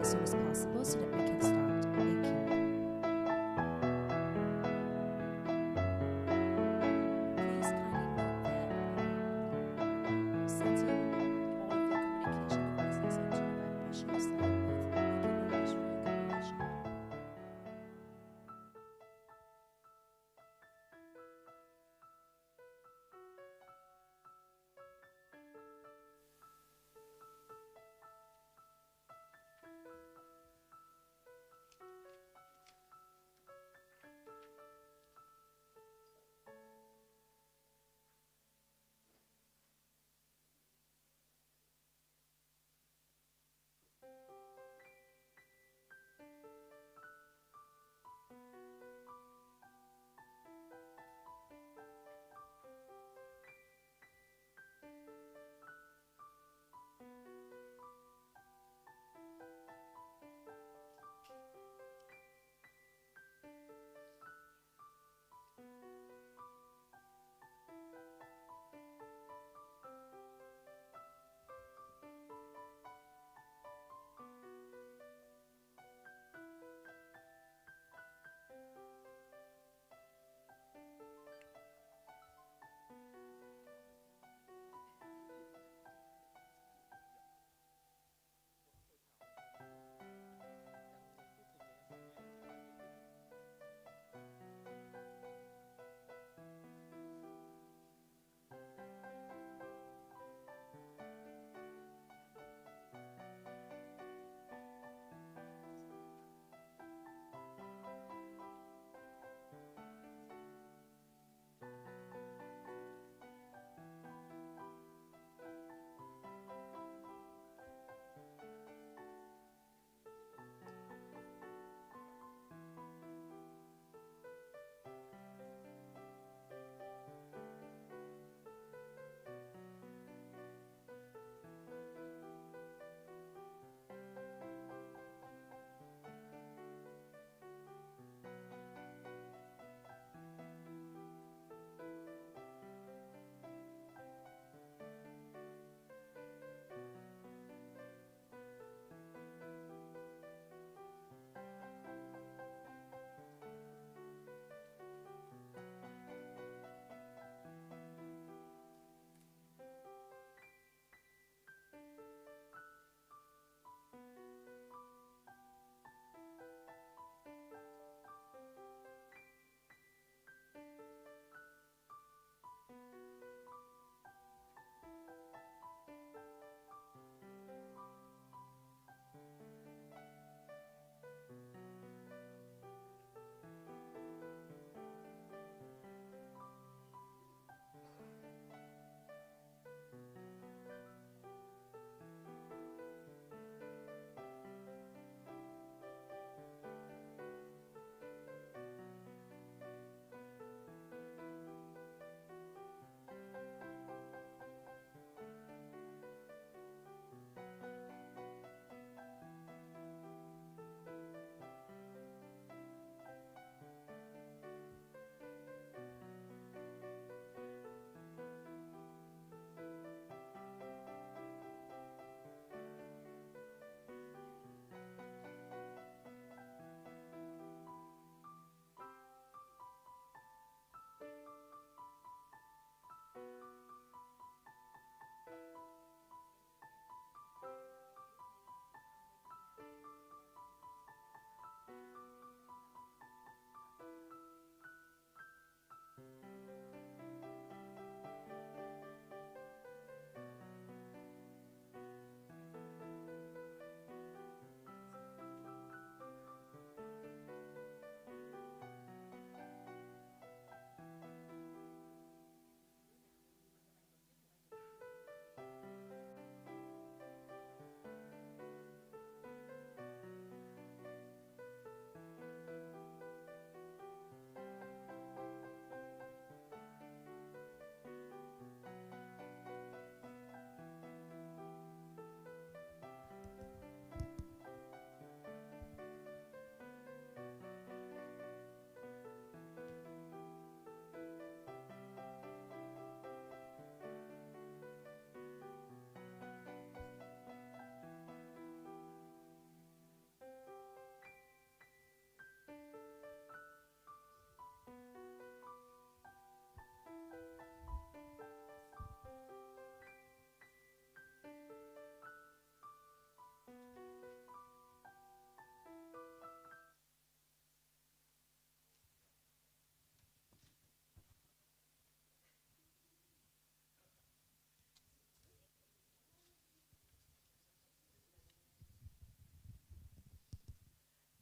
as soon as possible so that we can start. Thank you. Please kindly note that setting all of your communication devices onto the vibration side with regular user recognition.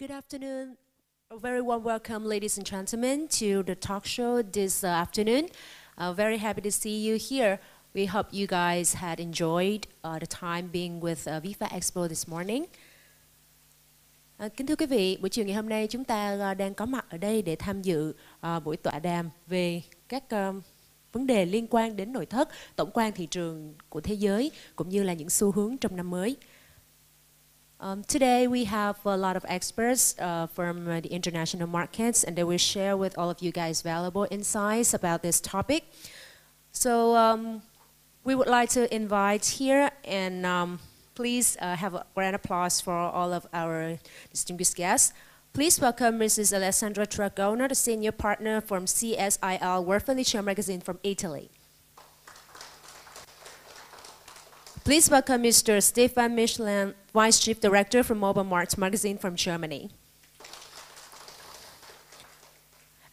Good afternoon. A very warm welcome, ladies and gentlemen, to the talk show this afternoon. Very happy to see you here. We hope you guys had enjoyed the time being with Vifa Expo this morning. Kính thưa quý vị, buổi chiều ngày hôm nay chúng ta đang có mặt ở đây để tham dự buổi tọa đàm về các vấn đề liên quan đến nội thất, tổng quan thị trường của thế giới cũng như là những xu hướng trong năm mới. Today we have a lot of experts from the international markets, and they will share with all of you guys valuable insights about this topic. So we would like to invite here, and please have a grand applause for all of our distinguished guests. Please welcome Mrs. Alessandra Tracogna, the senior partner from CSIL World Furniture magazine from Italy. Please welcome Mr. Stefan Mielchen, Vice Chief Director from Moebel Markt magazine from Germany.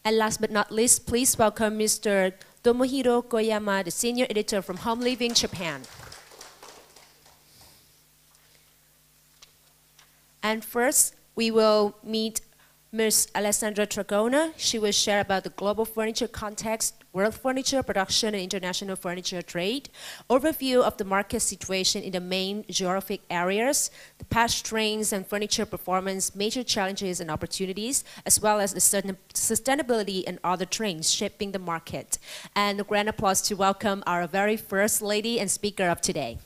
And last but not least, please welcome Mr. Tomohiro Koyama, the Senior Editor from Home Living, Japan. And first, we will meet Ms. Alessandra Tracogna. She will share about the global furniture context, world furniture production and international furniture trade, overview of the market situation in the main geographic areas, the past trends and furniture performance, major challenges and opportunities, as well as the sustainability and other trends shaping the market. And a grand applause to welcome our very first lady and speaker of today.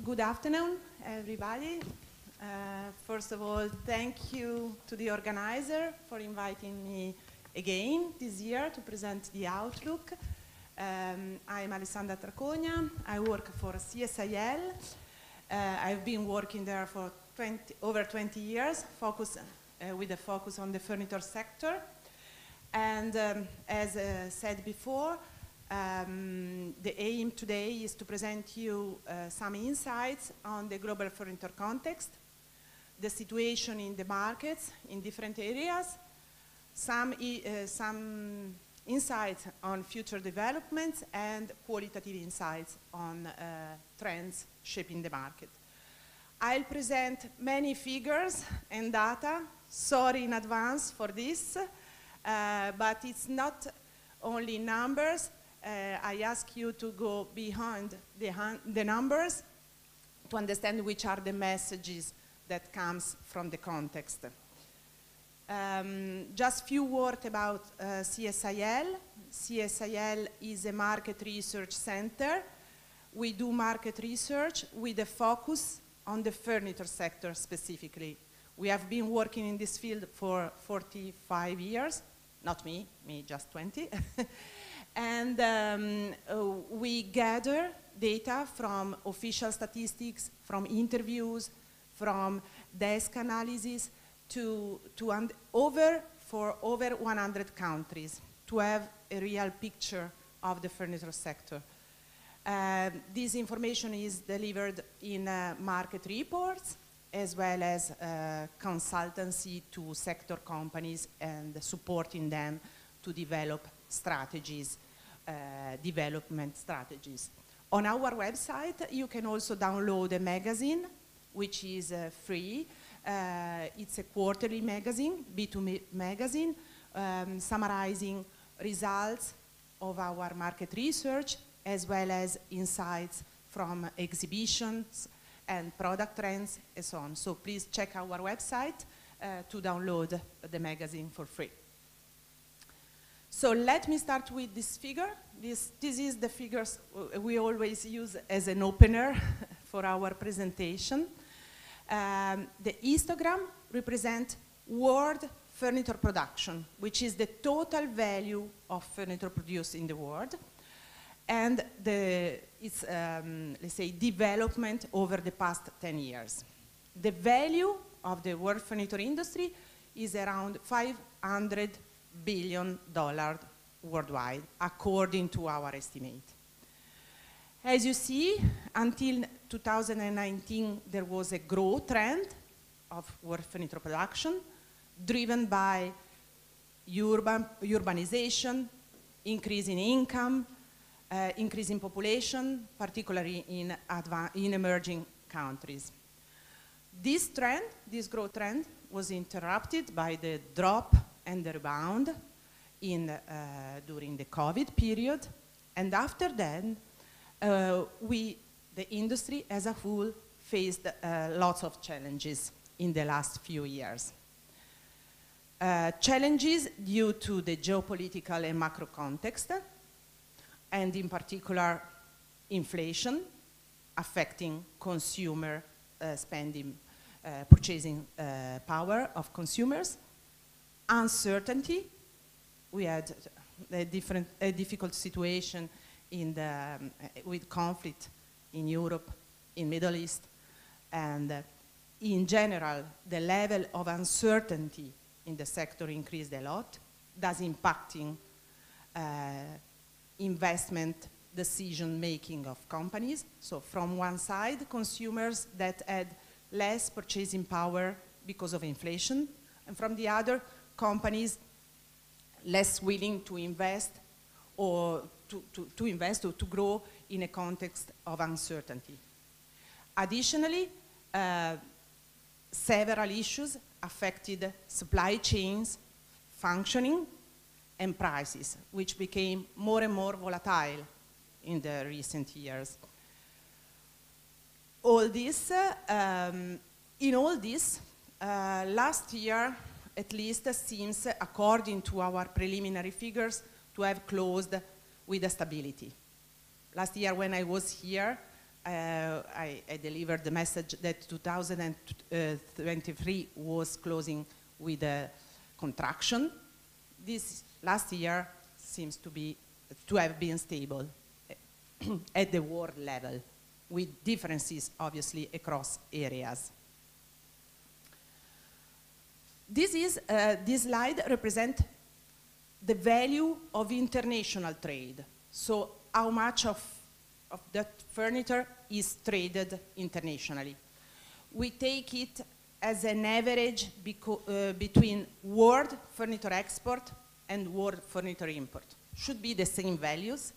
Good afternoon, everybody. First of all, thank you to the organizer for inviting me again this year to present the Outlook. I'm Alessandra Tracogna. I work for CSIL. I've been working there for over 20 years, with a focus on the furniture sector. And as said before, the aim today is to present you some insights on the global furniture context, the situation in the markets in different areas, some insights on future developments, and qualitative insights on trends shaping the market. I'll present many figures and data. Sorry in advance for this, but it's not only numbers. I ask you to go behind the numbers to understand which are the messages that comes from the context. Just few words about CSIL. CSIL is a market research center. We do market research with a focus on the furniture sector specifically. We have been working in this field for 45 years. Not me just 20. And we gather data from official statistics, from interviews, from desk analysis for over 100 countries to have a real picture of the furniture sector. This information is delivered in market reports as well as consultancy to sector companies and supporting them to develop strategies, development strategies. On our website, you can also download a magazine, which is free. It's a quarterly magazine, B2B magazine, summarizing results of our market research, as well as insights from exhibitions and product trends, and so on. So please check our website to download the magazine for free. So let me start with this figure. This is the figures we always use as an opener for our presentation. The histogram represents world furniture production, which is the total value of furniture produced in the world, and its, let's say, development over the past 10 years. The value of the world furniture industry is around $500 billion worldwide, according to our estimate. As you see, until 2019, there was a growth trend of wood furniture production, driven by urbanization, increase in income, increase in population, particularly in emerging countries. This trend, this growth trend, was interrupted by the drop and the rebound during the COVID period, and after that, the industry as a whole faced lots of challenges in the last few years. Challenges due to the geopolitical and macro context, and in particular, inflation affecting consumer spending, purchasing power of consumers, uncertainty. We had a difficult situation with conflict in Europe, in Middle East, and in general, the level of uncertainty in the sector increased a lot, thus impacting investment decision-making of companies. So from one side, consumers that had less purchasing power because of inflation, and from the other, companies less willing to invest or to invest or to grow in a context of uncertainty. Additionally, several issues affected supply chains, functioning, and prices, which became more and more volatile in the recent years. In all this, last year, at least, seems, according to our preliminary figures, to have closed with a stability. Last year, when I was here, I delivered the message that 2023 was closing with a contraction. This last year seems to have been stable at the world level, with differences, obviously, across areas. This slide represents the value of international trade. So how much of that furniture is traded internationally. We take it as an average between world furniture export and world furniture import. Should be the same values,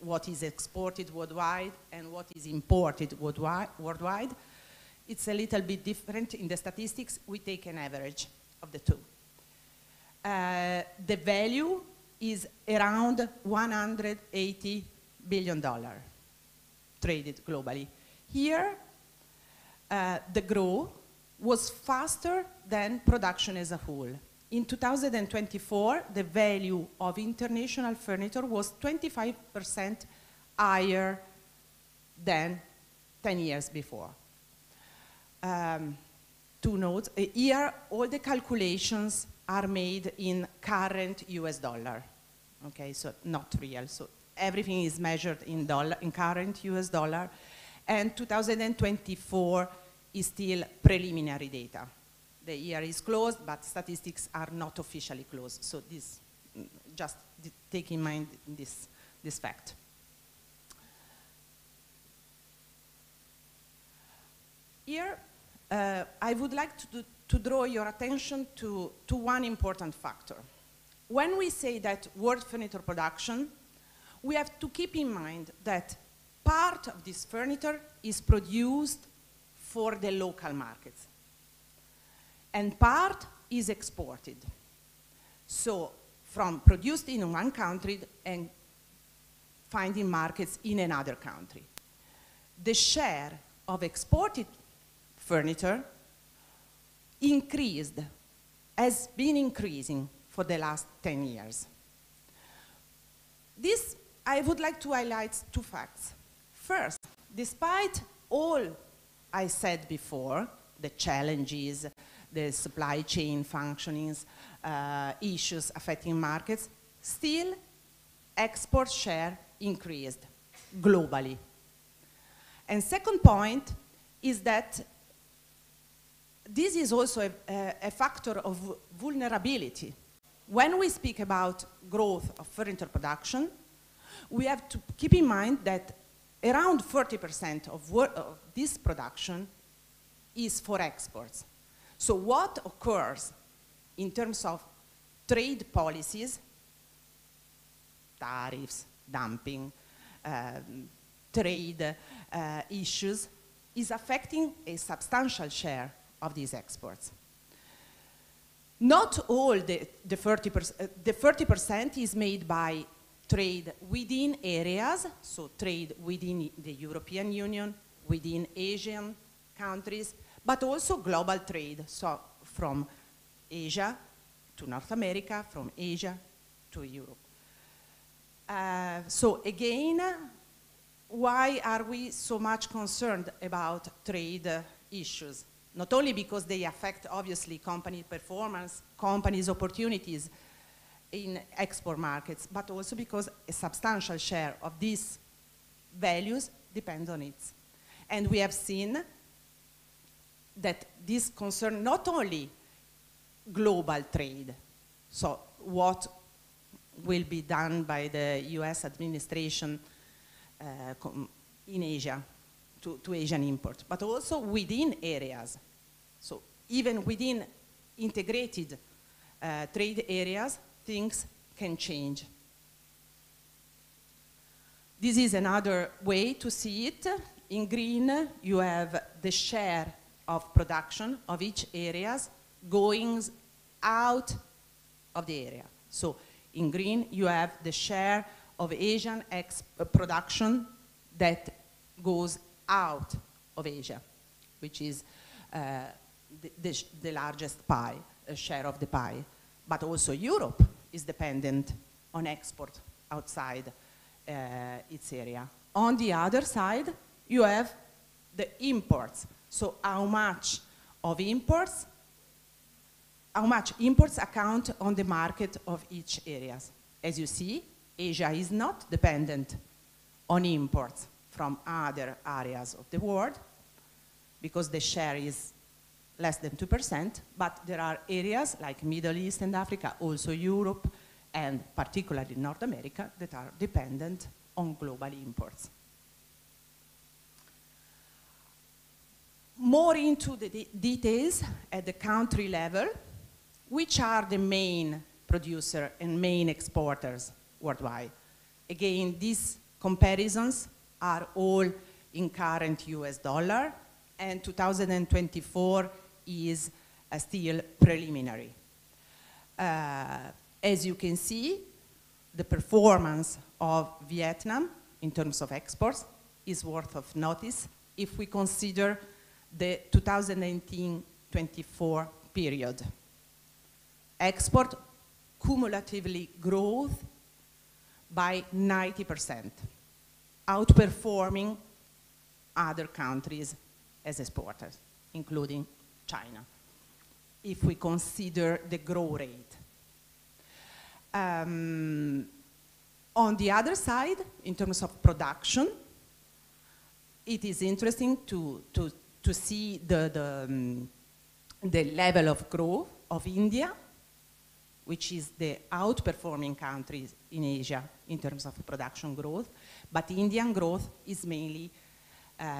what is exported worldwide and what is imported worldwide. It's a little bit different in the statistics. We take an average of the two. The value is around $180 billion traded globally. Here, the growth was faster than production as a whole. In 2024, the value of international furniture was 25% higher than 10 years before. Two notes, here all the calculations are made in current US dollar, okay, so not real. So everything is measured in current US dollar, and 2024 is still preliminary data. The year is closed, but statistics are not officially closed. So this, just take in mind this fact. Here, I would like to draw your attention to one important factor. When we say that world furniture production, we have to keep in mind that part of this furniture is produced for the local markets, and part is exported. So from produced in one country and finding markets in another country. The share of exported furniture has been increasing for the last 10 years. This, I would like to highlight two facts. First, despite all I said before, the challenges, the supply chain functionings, issues affecting markets, still export share increased globally. And second point is that this is also a factor of vulnerability. When we speak about growth of furniture production, we have to keep in mind that around 40% of this production is for exports. So what occurs in terms of trade policies, tariffs, dumping, trade issues, is affecting a substantial share of these exports. Not all the 30% is made by trade within areas, so trade within the European Union, within Asian countries, but also global trade, so from Asia to North America, from Asia to Europe. So again, why are we so much concerned about trade issues? Not only because they affect, obviously, company performance, companies' opportunities in export markets, but also because a substantial share of these values depend on it. And we have seen that this concerns not only global trade, so what will be done by the US administration in Asia to Asian imports, but also within areas. So even within integrated trade areas, things can change. This is another way to see it. In green, you have the share of production of each areas going out of the area. So in green, you have the share of Asian production that goes out of Asia, which is the largest pie, share of the pie. But also Europe is dependent on export outside its area. On the other side, you have the imports. So how much imports account on the market of each area. As you see, Asia is not dependent on imports from other areas of the world because the share is less than 2%, but there are areas like Middle East and Africa, also Europe, and particularly North America, that are dependent on global imports. More into the details at the country level, which are the main producer and main exporters worldwide? Again, these comparisons are all in current US dollar, and 2024 is still preliminary. As you can see, the performance of Vietnam in terms of exports is worth of notice if we consider the 2019-24 period. Export cumulatively growth by 90%, outperforming other countries as exporters, including China, if we consider the growth rate. On the other side, in terms of production, it is interesting to see the level of growth of India, which is the outperforming country in Asia in terms of production growth, but Indian growth is mainly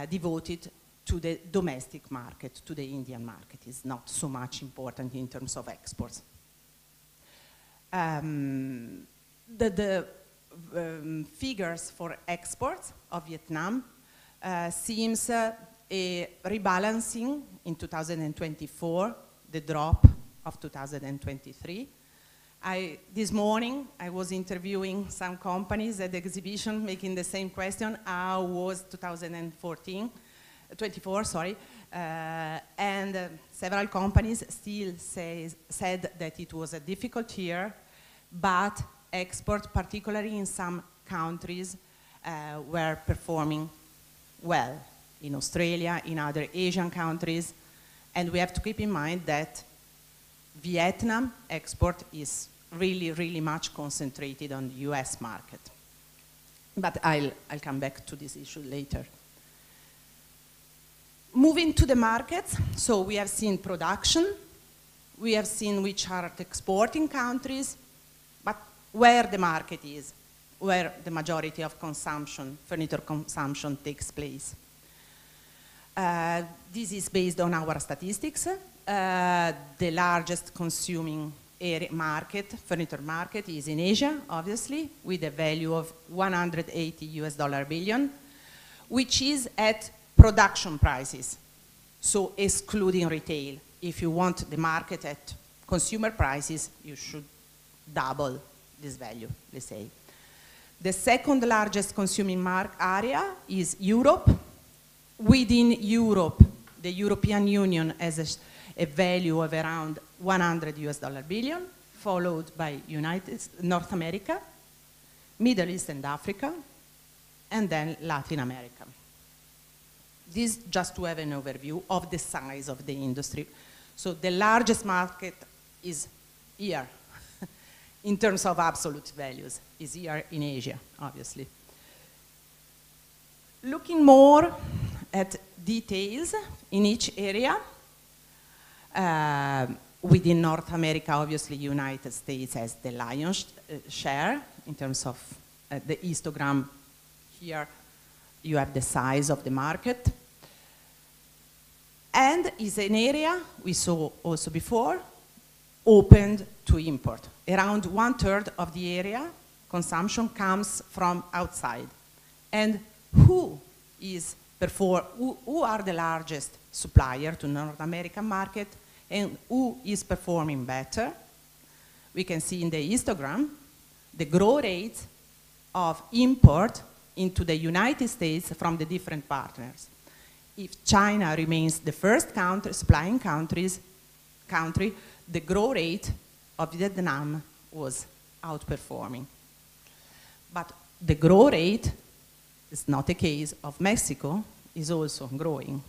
devoted to the domestic market, to the Indian market. It's not so much important in terms of exports. The figures for exports of Vietnam seems a rebalancing in 2024, the drop of 2023. This morning, I was interviewing some companies at the exhibition making the same question, how was 24, sorry, and several companies still said that it was a difficult year, but exports, particularly in some countries, were performing well, in Australia, in other Asian countries, and we have to keep in mind that Vietnam export is really, really much concentrated on the US market. But I'll come back to this issue later. Moving to the markets, so we have seen production, we have seen which are the exporting countries, but where the market is, where the majority of consumption, furniture consumption takes place. This is based on our statistics. The largest consuming area furniture market is in Asia, obviously, with a value of 180 US billion, which is at production prices, so excluding retail. If you want the market at consumer prices, you should double this value, let's say. The second largest consuming area is Europe. Within Europe, the European Union has a value of around 100 US billion, followed by North America, Middle East and Africa, and then Latin America. This just to have an overview of the size of the industry. So the largest market is here, in terms of absolute values, is here in Asia, obviously. Looking more at details in each area, within North America, obviously, United States has the lion's share in terms of the histogram. Here, you have the size of the market. And is an area, we saw also before, opened to import. Around 1/3 of the area consumption comes from outside. And who are the largest supplier to North American market, and who is performing better? We can see in the histogram the growth rate of import into the United States from the different partners. If China remains the first supplying country, the growth rate of Vietnam was outperforming. But the growth rate is not the case of Mexico, is also growing.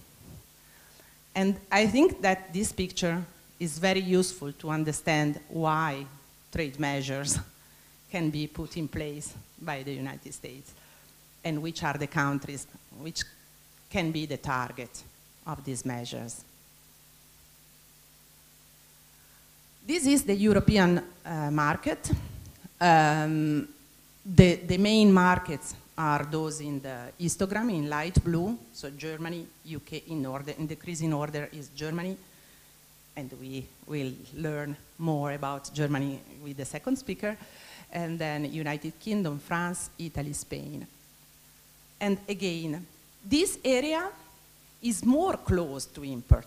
And I think that this picture is very useful to understand why trade measures can be put in place by the United States, and which are the countries which can be the target of these measures. This is the European market. The main markets are those in the histogram in light blue, so Germany, UK in order, in decreasing order is Germany, and we will learn more about Germany with the second speaker, and then United Kingdom, France, Italy, Spain. And again, this area is more close to import.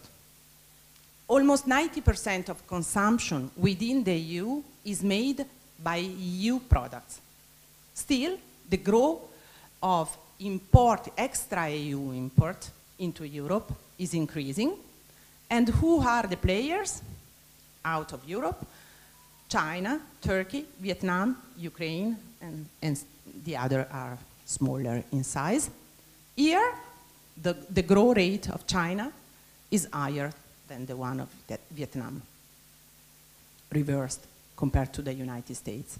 Almost 90% of consumption within the EU is made by EU products. Still, the growth of extra EU import into Europe is increasing. And who are the players out of Europe? China, Turkey, Vietnam, Ukraine, and the other are smaller in size. Here, the growth rate of China is higher than the one of Vietnam, reversed compared to the United States.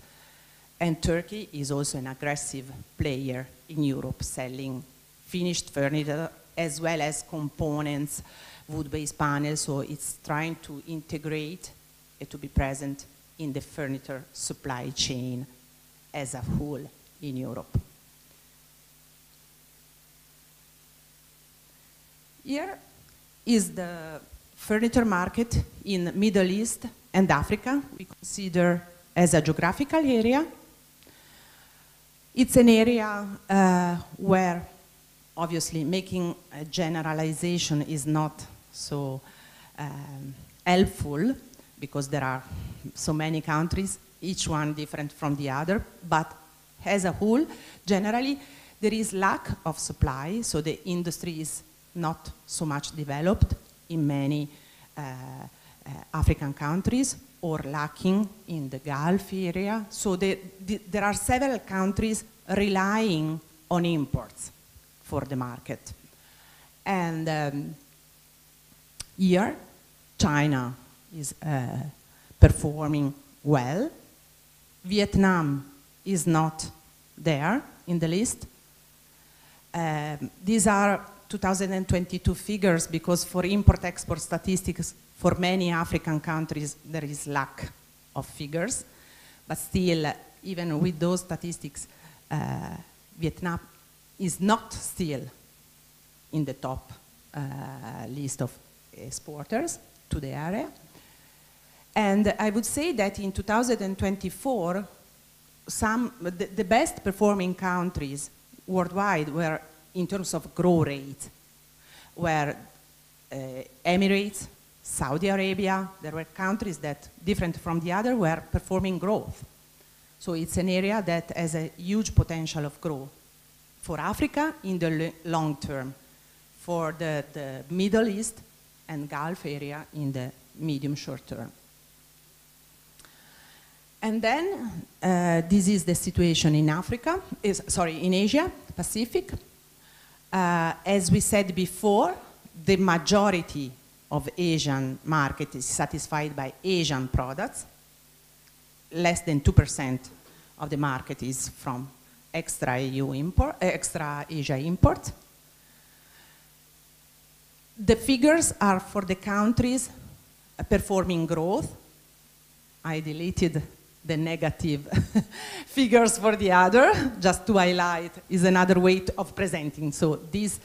And Turkey is also an aggressive player in Europe, selling finished furniture as well as components, wood-based panels, so it's trying to integrate and to be present in the furniture supply chain as a whole in Europe. Here is the furniture market in Middle East and Africa. We consider as a geographical area. It's an area where obviously making a generalization is not so helpful, because there are so many countries, each one different from the other, but as a whole, generally, there is lack of supply, so the industry is not so much developed in many African countries, or lacking in the Gulf area. So there are several countries relying on imports for the market. And here, China is performing well. Vietnam is not there in the list. These are 2022 figures, because for import-export statistics, for many African countries, there is lack of figures. But still, even with those statistics, Vietnam is not still in the top list of exporters to the area. And I would say that in 2024, the best performing countries worldwide were, in terms of growth rate, were Emirates, Saudi Arabia. There were countries that, different from the other, were performing growth. So it's an area that has a huge potential of growth for Africa in the long term, for the Middle East and Gulf area in the medium short term. And then this is the situation in Africa, in Asia Pacific. As we said before, the majority of Asian market is satisfied by Asian products. Less than 2% of the market is from extra Asia import. The figures are for the countries performing growth. I deleted the negative figures for the other, just to highlight is another way of presenting. So these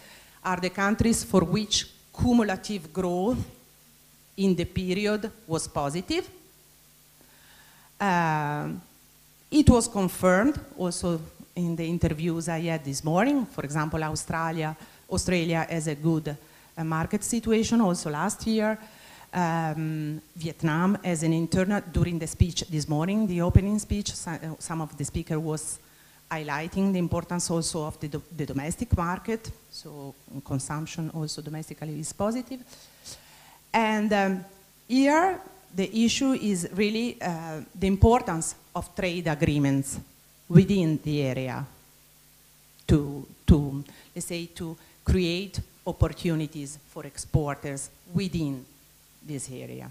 are the countries for which cumulative growth in the period was positive. It was confirmed also in the interviews I had this morning. For example, Australia has a good market situation also last year. Vietnam as an internal, during the speech this morning, the opening speech, some of the speaker was highlighting the importance also of the domestic market, so consumption also domestically is positive. And here the issue is really the importance of trade agreements within the area to let's say, to create opportunities for exporters within this area.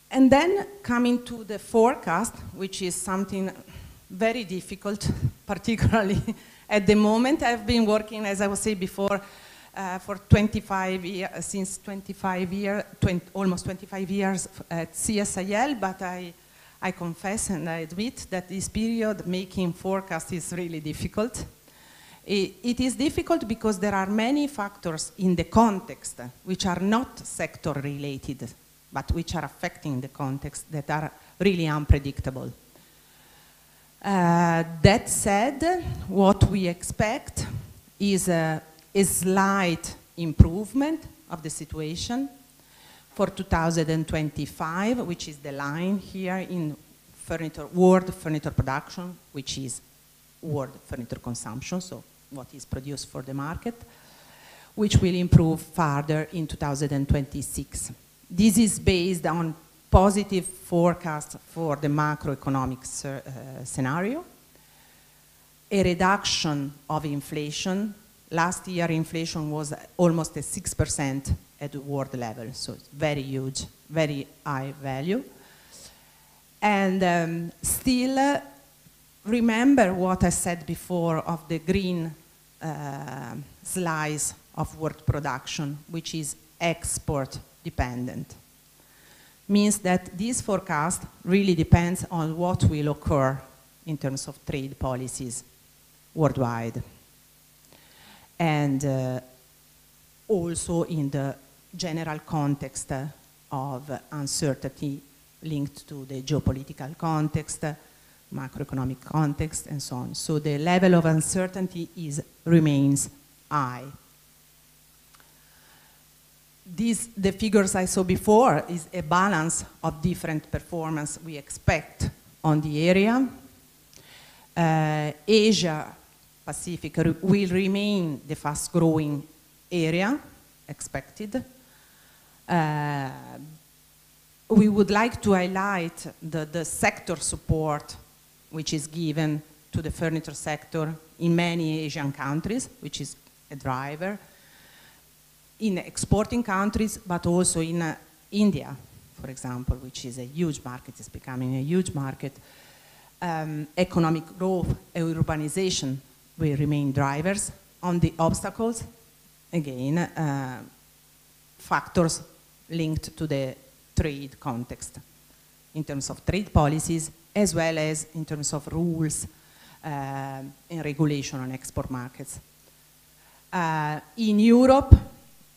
And then coming to the forecast, which is something very difficult, particularly at the moment. I've been working, as I was saying before, for 25 years, since 25 years, almost 25 years at CSIL, but I confess and I admit that this period making forecast is really difficult. It is difficult because there are many factors in the context which are not sector related, but which are affecting the context that are really unpredictable. That said, what we expect is a slight improvement of the situation for 2025, which is the line here in world furniture production, which is world furniture consumption, so what is produced for the market, which will improve further in 2026. This is based on positive forecast for the macroeconomic scenario, a reduction of inflation. Last year inflation was almost at 6% at the world level, so it's very huge, very high value. And still, remember what I said before of the green slice of world production, which is export dependent. Means that this forecast really depends on what will occur in terms of trade policies worldwide. And also in the general context of uncertainty linked to the geopolitical context, macroeconomic context, and so on. So the level of uncertainty remains high. The figures I saw before is a balance of different performance we expect on the area. Asia Pacific will remain the fast growing area expected. We would like to highlight the sector support which is given to the furniture sector in many Asian countries, which is a driver. In exporting countries, but also in India, for example, which is a huge market, is becoming a huge market. Economic growth and urbanization will remain drivers. On the obstacles, again, factors linked to the trade context in terms of trade policies, as well as in terms of rules and regulation on export markets. In Europe,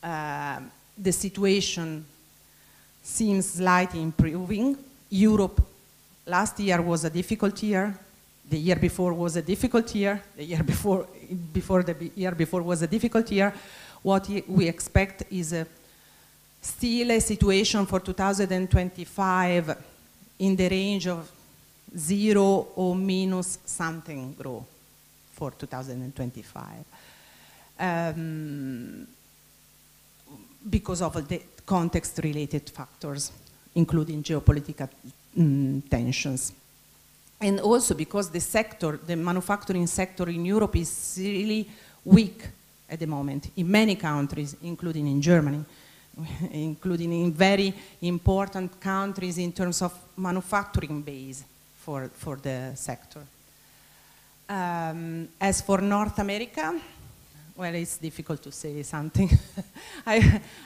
the situation seems slightly improving. Europe last year was a difficult year. The year before was a difficult year. The year before the year before was a difficult year. What we expect is still a situation for 2025 in the range of 0 or minus something growth for 2025. Because of the context-related factors, including geopolitical tensions. And also because the sector, the manufacturing sector in Europe is really weak at the moment in many countries, including in Germany, including in very important countries in terms of manufacturing base for the sector. As for North America, well, it's difficult to say something.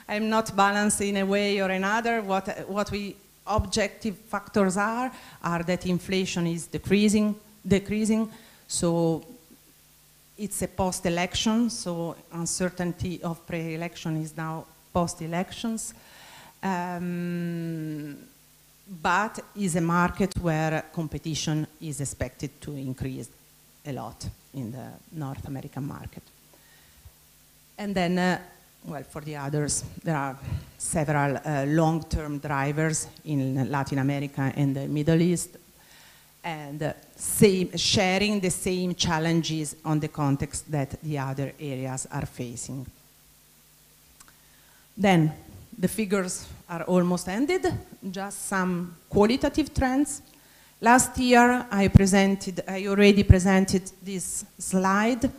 I'm not balanced in a way or another. What we objective factors are that inflation is decreasing, so it's a post-election, so uncertainty of pre-election is now post-elections, but is a market where competition is expected to increase a lot in the North American market. And then, well, for the others, there are several long-term drivers in Latin America and the Middle East, and sharing the same challenges on the context that the other areas are facing. Then, the figures are almost ended, just some qualitative trends. Last year, I already presented this slide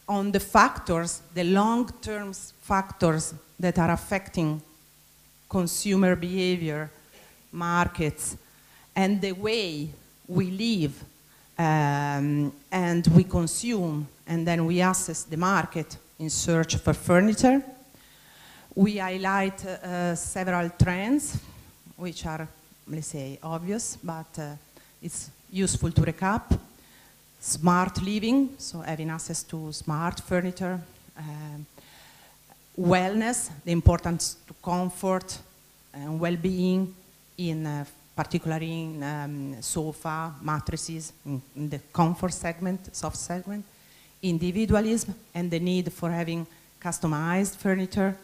on the factors, the long-term factors that are affecting consumer behavior, markets, and the way we live and we consume, and then we assess the market in search for furniture. We highlight several trends, which are, let's say, obvious, but it's useful to recap. Smart living, so having access to smart furniture. Wellness, the importance to comfort and well-being, particularly in sofa, mattresses, in the comfort segment, soft segment. Individualism and the need for having customized furniture.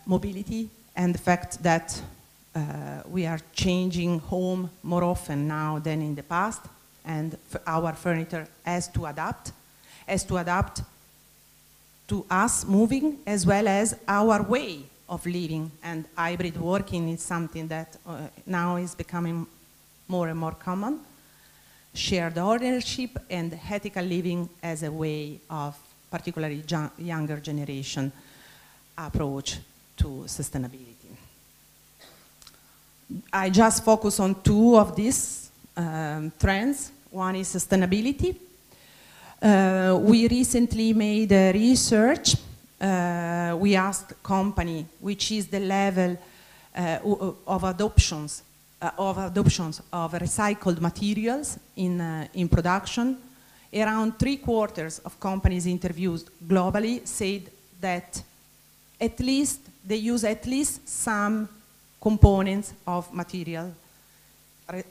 Mobility and the fact that we are changing home more often now than in the past, and our furniture has to adapt to us moving, as well as our way of living, and hybrid working is something that now is becoming more and more common. Shared ownership and ethical living as a way of particularly younger generation approach to sustainability. I just focus on two of these trends. One is sustainability. We recently made a research. We asked company which is the level of adoptions of recycled materials in production. Around 3/4 of companies interviewed globally said that they use at least some components of material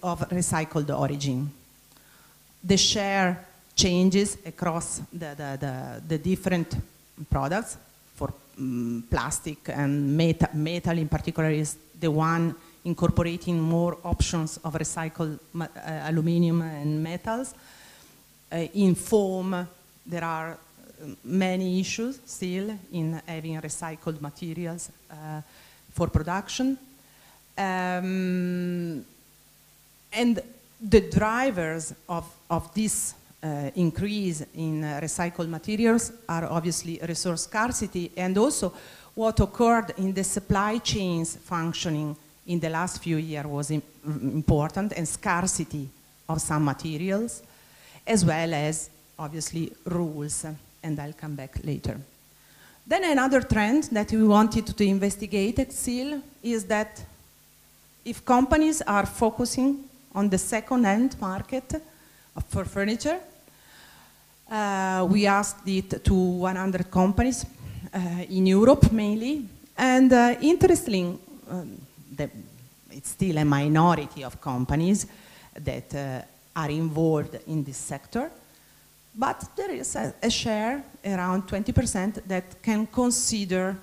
of recycled origin. The share changes across the different products. For plastic and metal in particular is the one incorporating more options of recycled aluminum and metals. In foam, there are many issues still in having recycled materials for production. And the drivers of this increase in recycled materials are obviously resource scarcity, and also what occurred in the supply chains functioning in the last few years was important, and scarcity of some materials, as well as obviously rules, and I'll come back later. Then another trend that we wanted to investigate at SECC is that if companies are focusing on the second-hand market for furniture, We asked it to 100 companies in Europe mainly, and interestingly, it's still a minority of companies that are involved in this sector, but there is a share, around 20%, that can consider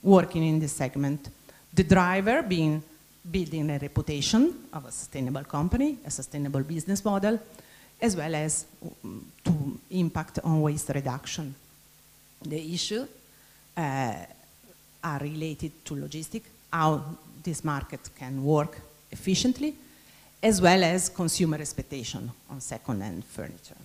working in this segment. The driver being building a reputation of a sustainable company, a sustainable business model, as well as to impact on waste reduction. The issue are related to logistics, how this market can work efficiently, as well as consumer expectation on second-hand furniture.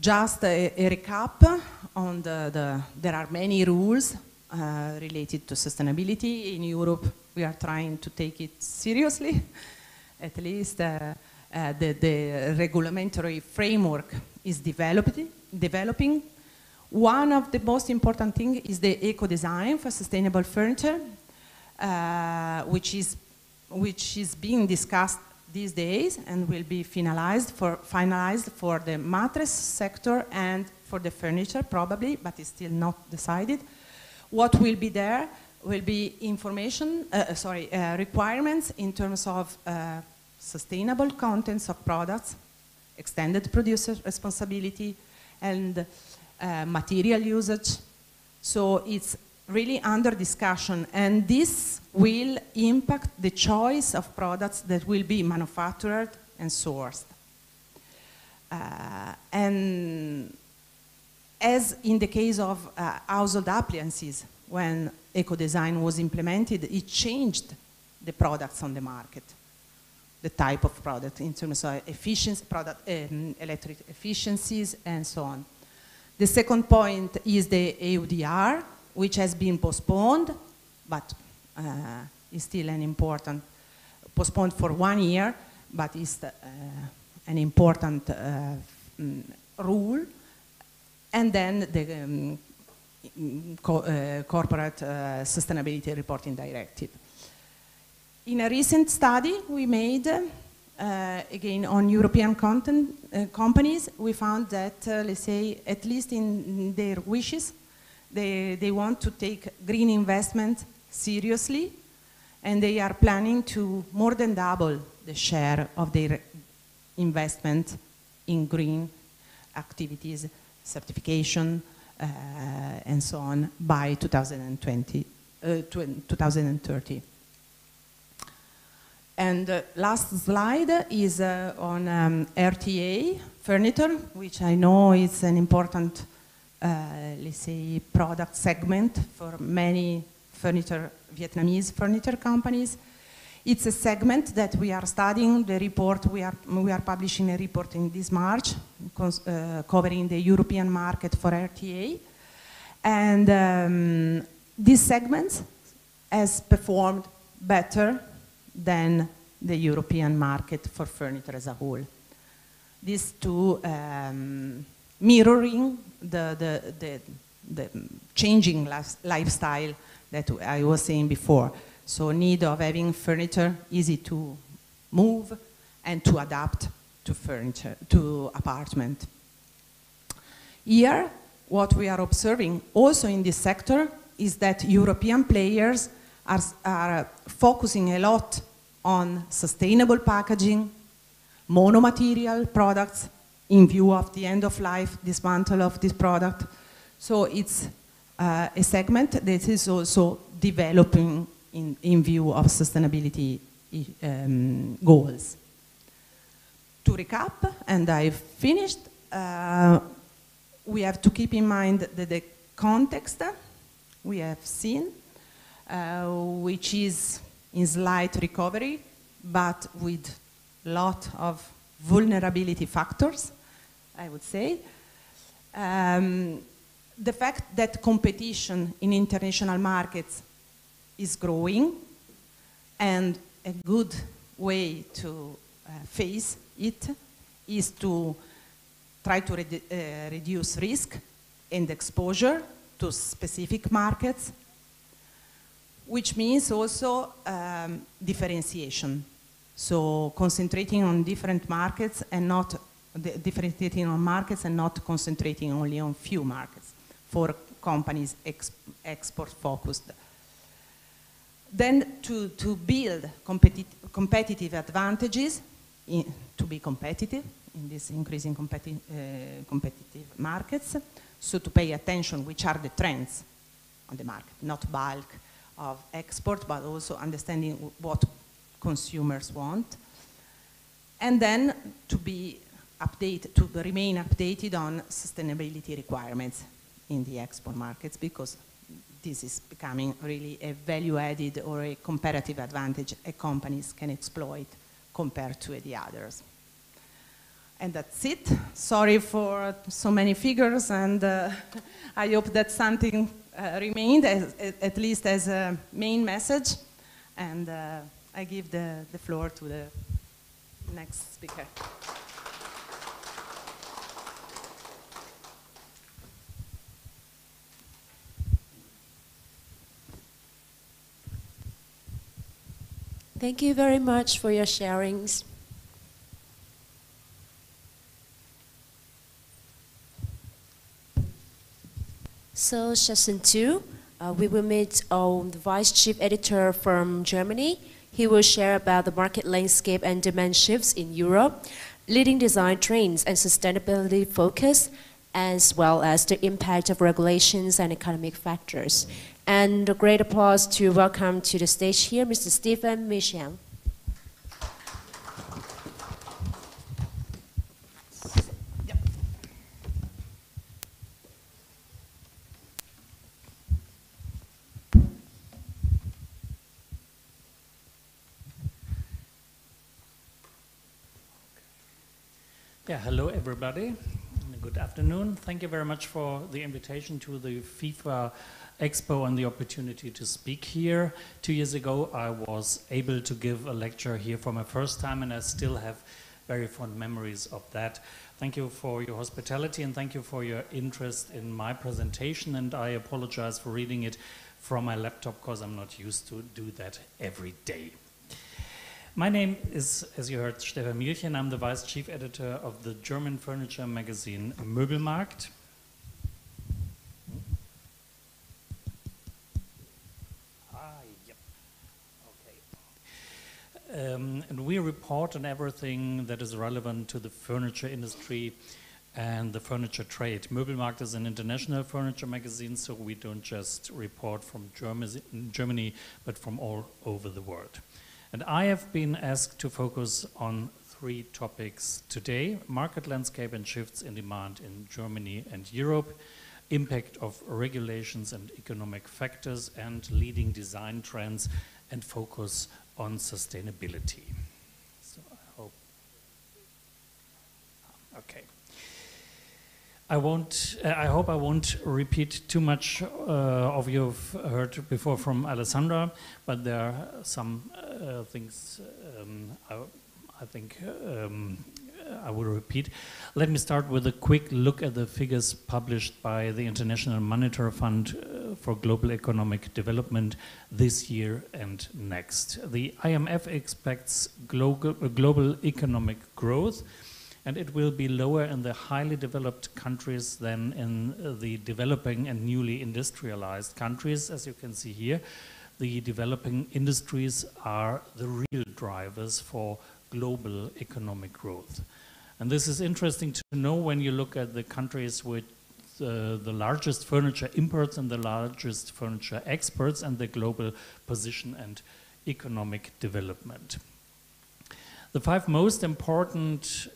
Just a recap on there are many rules related to sustainability. In Europe, we are trying to take it seriously. At least the regulatory framework is developing. One of the most important things is the eco-design for sustainable furniture, which is being discussed these days and will be finalized for the mattress sector and for the furniture probably, but it's still not decided. What will be there will be requirements in terms of sustainable contents of products, extended producer responsibility, and material usage. So it's really under discussion, and this will impact the choice of products that will be manufactured and sourced. And as in the case of household appliances, when eco-design was implemented, it changed the products on the market, the type of product in terms of efficiency, electric efficiencies, and so on. The second point is the EUDR, which has been postponed, but is still an important, postponed for 1 year, but is an important rule. And then the Corporate Sustainability Reporting Directive. In a recent study we made, again on European companies, we found that, let's say, at least in their wishes, they want to take green investment seriously, and they are planning to more than double the share of their investment in green activities, certification, and so on by 2030. And the last slide is on RTA furniture, which I know is an important, let's say, product segment for many Vietnamese furniture companies. It's a segment that we are studying. The report, we are publishing a report in this March covering the European market for RTA. And this segment has performed better than the European market for furniture as a whole. These two mirroring the changing lifestyle that I was saying before. So need of having furniture easy to move and to adapt to furniture, to apartment. Here, what we are observing also in this sector is that European players are focusing a lot on sustainable packaging, monomaterial products in view of the end of life dismantle of this product. So it's a segment that is also developing in view of sustainability goals. To recap, and I've finished, we have to keep in mind that the context we have seen, which is in slight recovery, but with a lot of vulnerability factors, I would say. The fact that competition in international markets is growing, and a good way to face it is to try to reduce risk and exposure to specific markets, which means also differentiation. So concentrating on different markets and not differentiating on markets and not concentrating only on few markets for companies export focused. Then to build competitive advantages to be competitive in these increasing competitive markets. So to pay attention which are the trends on the market, not bulk of export, but also understanding what consumers want. And then to be updated, to remain updated on sustainability requirements in the export markets, because this is becoming really a value added or a comparative advantage a companies can exploit compared to the others. And that's it. Sorry for so many figures, and I hope that something remained, at least as a main message. And I give the floor to the next speaker. Thank you very much for your sharings. So session 2, we will meet the Vice Chief Editor from Germany. He will share about the market landscape and demand shifts in Europe, leading design trends and sustainability focus, as well as the impact of regulations and economic factors. And a great applause to welcome to the stage here, Mr. Stefan Mielchen. Yeah, hello everybody. Good afternoon. Thank you very much for the invitation to the Vifa Expo and the opportunity to speak here. 2 years ago, I was able to give a lecture here for my first time, and I still have very fond memories of that. Thank you for your hospitality, and thank you for your interest in my presentation, and I apologize for reading it from my laptop because I'm not used to do that every day. My name is, as you heard, Stefan Mielchen. I'm the Vice Chief Editor of the German furniture magazine Moebel Markt. Yep. Okay. And we report on everything that is relevant to the furniture industry and the furniture trade. Moebel Markt is an international furniture magazine, so we don't just report from Germany, but from all over the world. And I have been asked to focus on 3 topics today: market landscape and shifts in demand in Germany and Europe, impact of regulations and economic factors, and leading design trends, and focus on sustainability. So I hope. Okay. I hope I won't repeat too much of you've heard before from Alessandra, but there are some things I think I will repeat. Let me start with a quick look at the figures published by the International Monetary Fund for Global Economic Development this year and next. The IMF expects global economic growth, and it will be lower in the highly developed countries than in the developing and newly industrialized countries. As you can see here, the developing industries are the real drivers for global economic growth. And this is interesting to know when you look at the countries with the largest furniture imports and the largest furniture exports and the global position and economic development. The 5 most important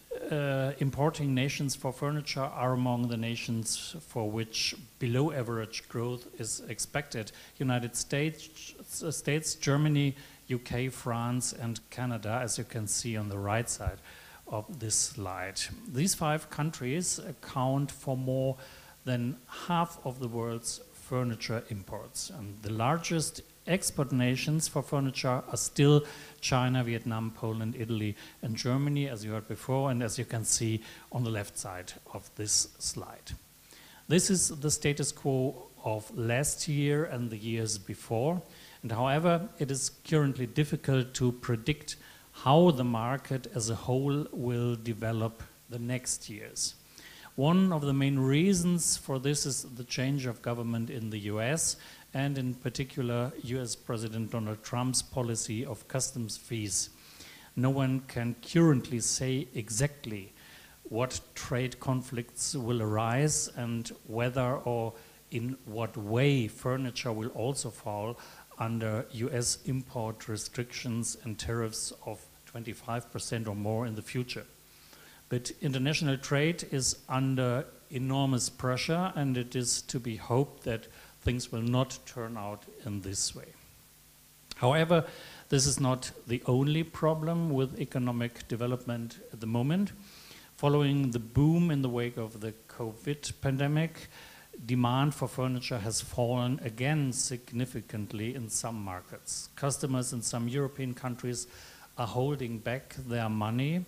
importing nations for furniture are among the nations for which below average growth is expected: United States, Germany, UK, France, and Canada, as you can see on the right side of this slide. These 5 countries account for more than half of the world's furniture imports. And the largest export nations for furniture are still China, Vietnam, Poland, Italy, and Germany, as you heard before, and as you can see on the left side of this slide. This is the status quo of last year and the years before. And however, it is currently difficult to predict how the market as a whole will develop the next years. One of the main reasons for this is the change of government in the US, and in particular US President Donald Trump's policy of customs fees. No one can currently say exactly what trade conflicts will arise and whether or in what way furniture will also fall under US import restrictions and tariffs of 25% or more in the future. But international trade is under enormous pressure, and it is to be hoped that things will not turn out in this way. However, this is not the only problem with economic development at the moment. Following the boom in the wake of the COVID pandemic, demand for furniture has fallen again significantly in some markets. Customers in some European countries are holding back their money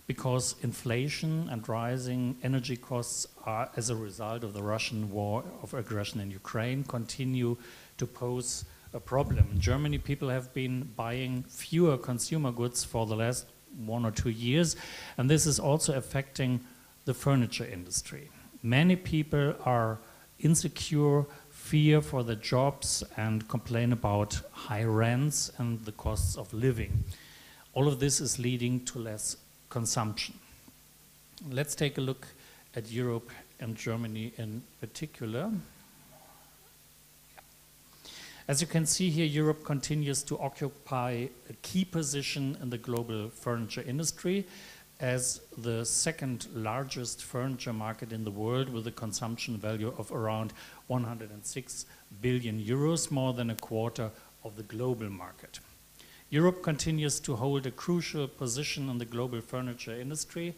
because inflation and rising energy costs are, as a result of the Russian war of aggression in Ukraine, continue to pose a problem. In Germany, people have been buying fewer consumer goods for the last 1 or 2 years, and this is also affecting the furniture industry. Many people are insecure, fear for their jobs, and complain about high rents and the costs of living. All of this is leading to less consumption. Let's take a look at Europe and Germany in particular. As you can see here, Europe continues to occupy a key position in the global furniture industry as the second largest furniture market in the world, with a consumption value of around 106 billion euros, more than a quarter of the global market. Europe continues to hold a crucial position in the global furniture industry,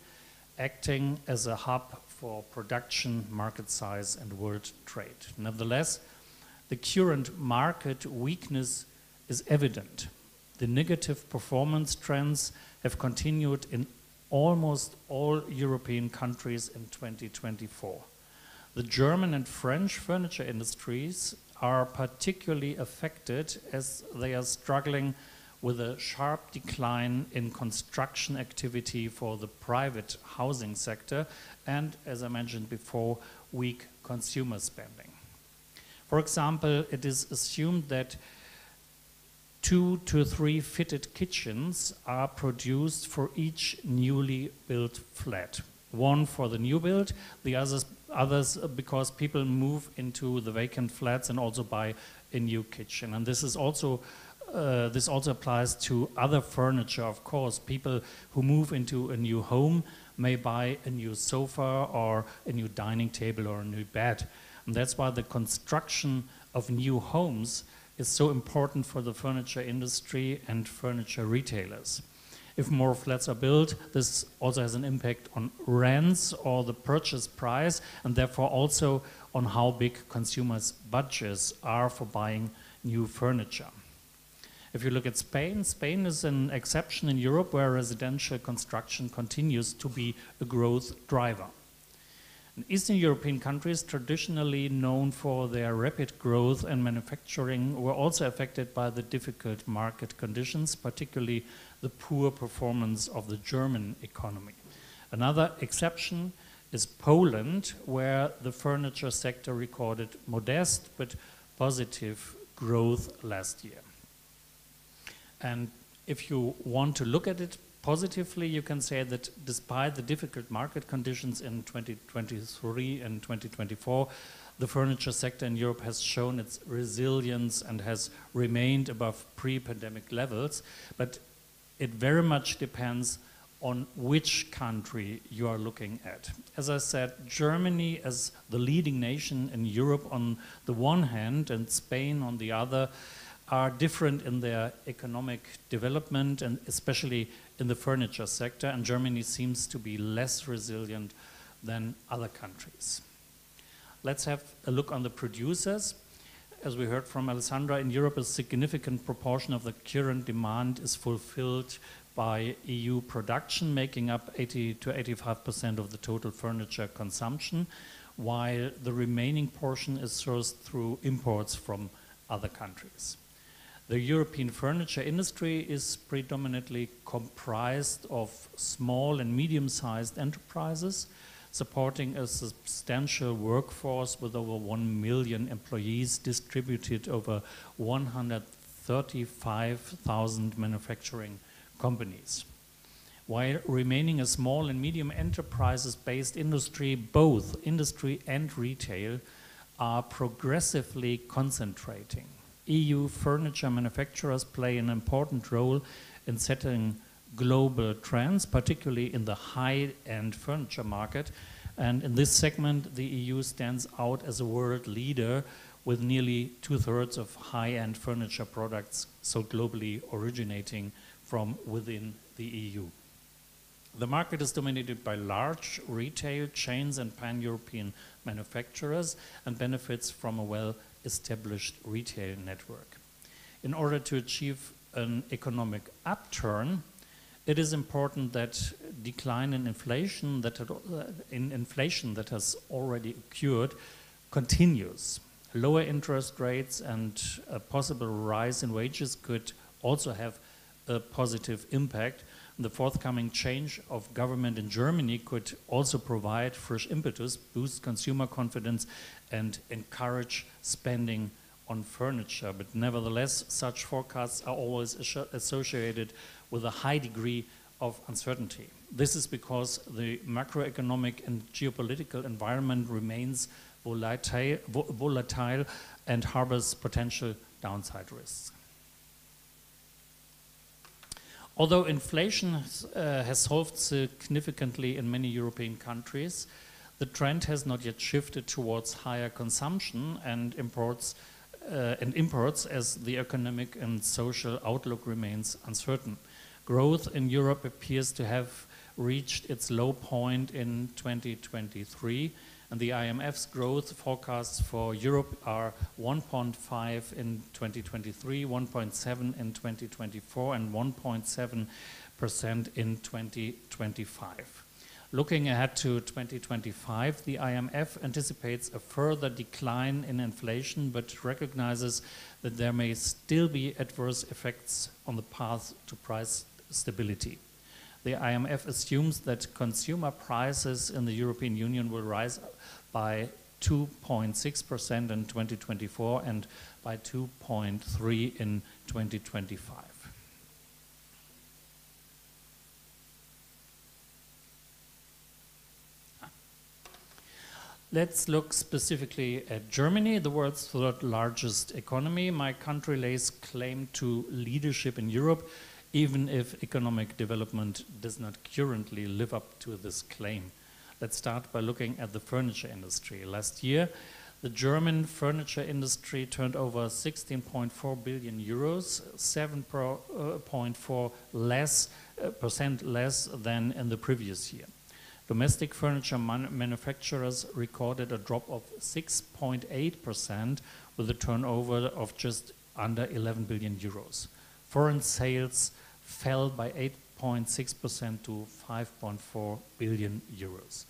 acting as a hub for production, market size, and world trade. Nevertheless, the current market weakness is evident. The negative performance trends have continued in almost all European countries in 2024. The German and French furniture industries are particularly affected as they are struggling with a sharp decline in construction activity for the private housing sector and, as I mentioned before, weak consumer spending. For example, it is assumed that 2 to 3 fitted kitchens are produced for each newly built flat. One for the new build, the others because people move into the vacant flats and also buy a new kitchen. And this also applies to other furniture, of course. People who move into a new home may buy a new sofa or a new dining table or a new bed. And that's why the construction of new homes is so important for the furniture industry and furniture retailers. If more flats are built, this also has an impact on rents or the purchase price, and therefore also on how big consumers' budgets are for buying new furniture. If you look at Spain, Spain is an exception in Europe where residential construction continues to be a growth driver. And Eastern European countries, traditionally known for their rapid growth and manufacturing, were also affected by the difficult market conditions, particularly the poor performance of the German economy. Another exception is Poland, where the furniture sector recorded modest but positive growth last year. And if you want to look at it positively, you can say that despite the difficult market conditions in 2023 and 2024, the furniture sector in Europe has shown its resilience and has remained above pre-pandemic levels. But it very much depends on which country you are looking at. As I said, Germany as the leading nation in Europe on the one hand and Spain on the other are different in their economic development and especially in the furniture sector, and Germany seems to be less resilient than other countries. Let's have a look on the producers. As we heard from Alessandra, in Europe a significant proportion of the current demand is fulfilled by EU production, making up 80 to 85% of the total furniture consumption, while the remaining portion is sourced through imports from other countries. The European furniture industry is predominantly comprised of small and medium-sized enterprises, supporting a substantial workforce with over 1 million employees distributed over 135,000 manufacturing companies. While remaining a small and medium enterprises-based industry, both industry and retail are progressively concentrating. EU furniture manufacturers play an important role in setting global trends, particularly in the high-end furniture market. And in this segment, the EU stands out as a world leader with nearly 2/3 of high-end furniture products sold globally originating from within the EU. The market is dominated by large retail chains and pan-European manufacturers and benefits from a well-established retail network. In order to achieve an economic upturn, it is important that decline in inflation that has already occurred continues. Lower interest rates and a possible rise in wages could also have a positive impact. The forthcoming change of government in Germany could also provide fresh impetus, boost consumer confidence, and encourage spending on furniture. But nevertheless, such forecasts are always associated with a high degree of uncertainty. This is because the macroeconomic and geopolitical environment remains volatile and harbors potential downside risks. Although inflation has solved significantly in many European countries, the trend has not yet shifted towards higher consumption and imports as the economic and social outlook remains uncertain. Growth in Europe appears to have reached its low point in 2023, and the IMF's growth forecasts for Europe are 1.5 in 2023, 1.7 in 2024, and 1.7% in 2025. Looking ahead to 2025, the IMF anticipates a further decline in inflation, but recognizes that there may still be adverse effects on the path to price stability. The IMF assumes that consumer prices in the European Union will rise by 2.6% in 2024 and by 2.3% in 2025. Let's look specifically at Germany, the world's third largest economy. My country lays claim to leadership in Europe, even if economic development does not currently live up to this claim. Let's start by looking at the furniture industry. Last year, the German furniture industry turned over 16.4 billion euros, 7.4% less than in the previous year. Domestic furniture manufacturers recorded a drop of 6.8% with a turnover of just under 11 billion euros. Foreign sales fell by 8.6% to 5.4 billion euros.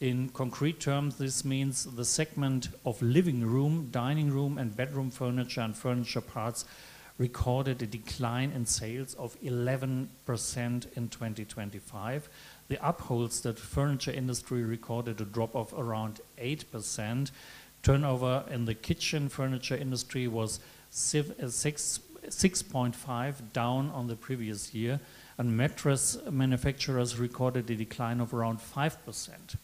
In concrete terms, this means the segment of living room, dining room, and bedroom furniture and furniture parts recorded a decline in sales of 11% in 2025. The upholstered furniture industry recorded a drop of around 8%. Turnover in the kitchen furniture industry was 6.5%, down on the previous year, and mattress manufacturers recorded a decline of around 5%.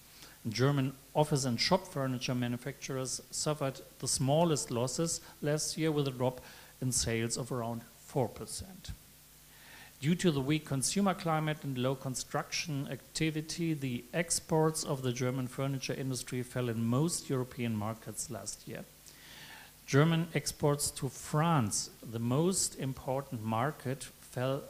German office and shop furniture manufacturers suffered the smallest losses last year with a drop in sales of around 4%. Due to the weak consumer climate and low construction activity, the exports of the German furniture industry fell in most European markets last year. German exports to France, the most important market, fell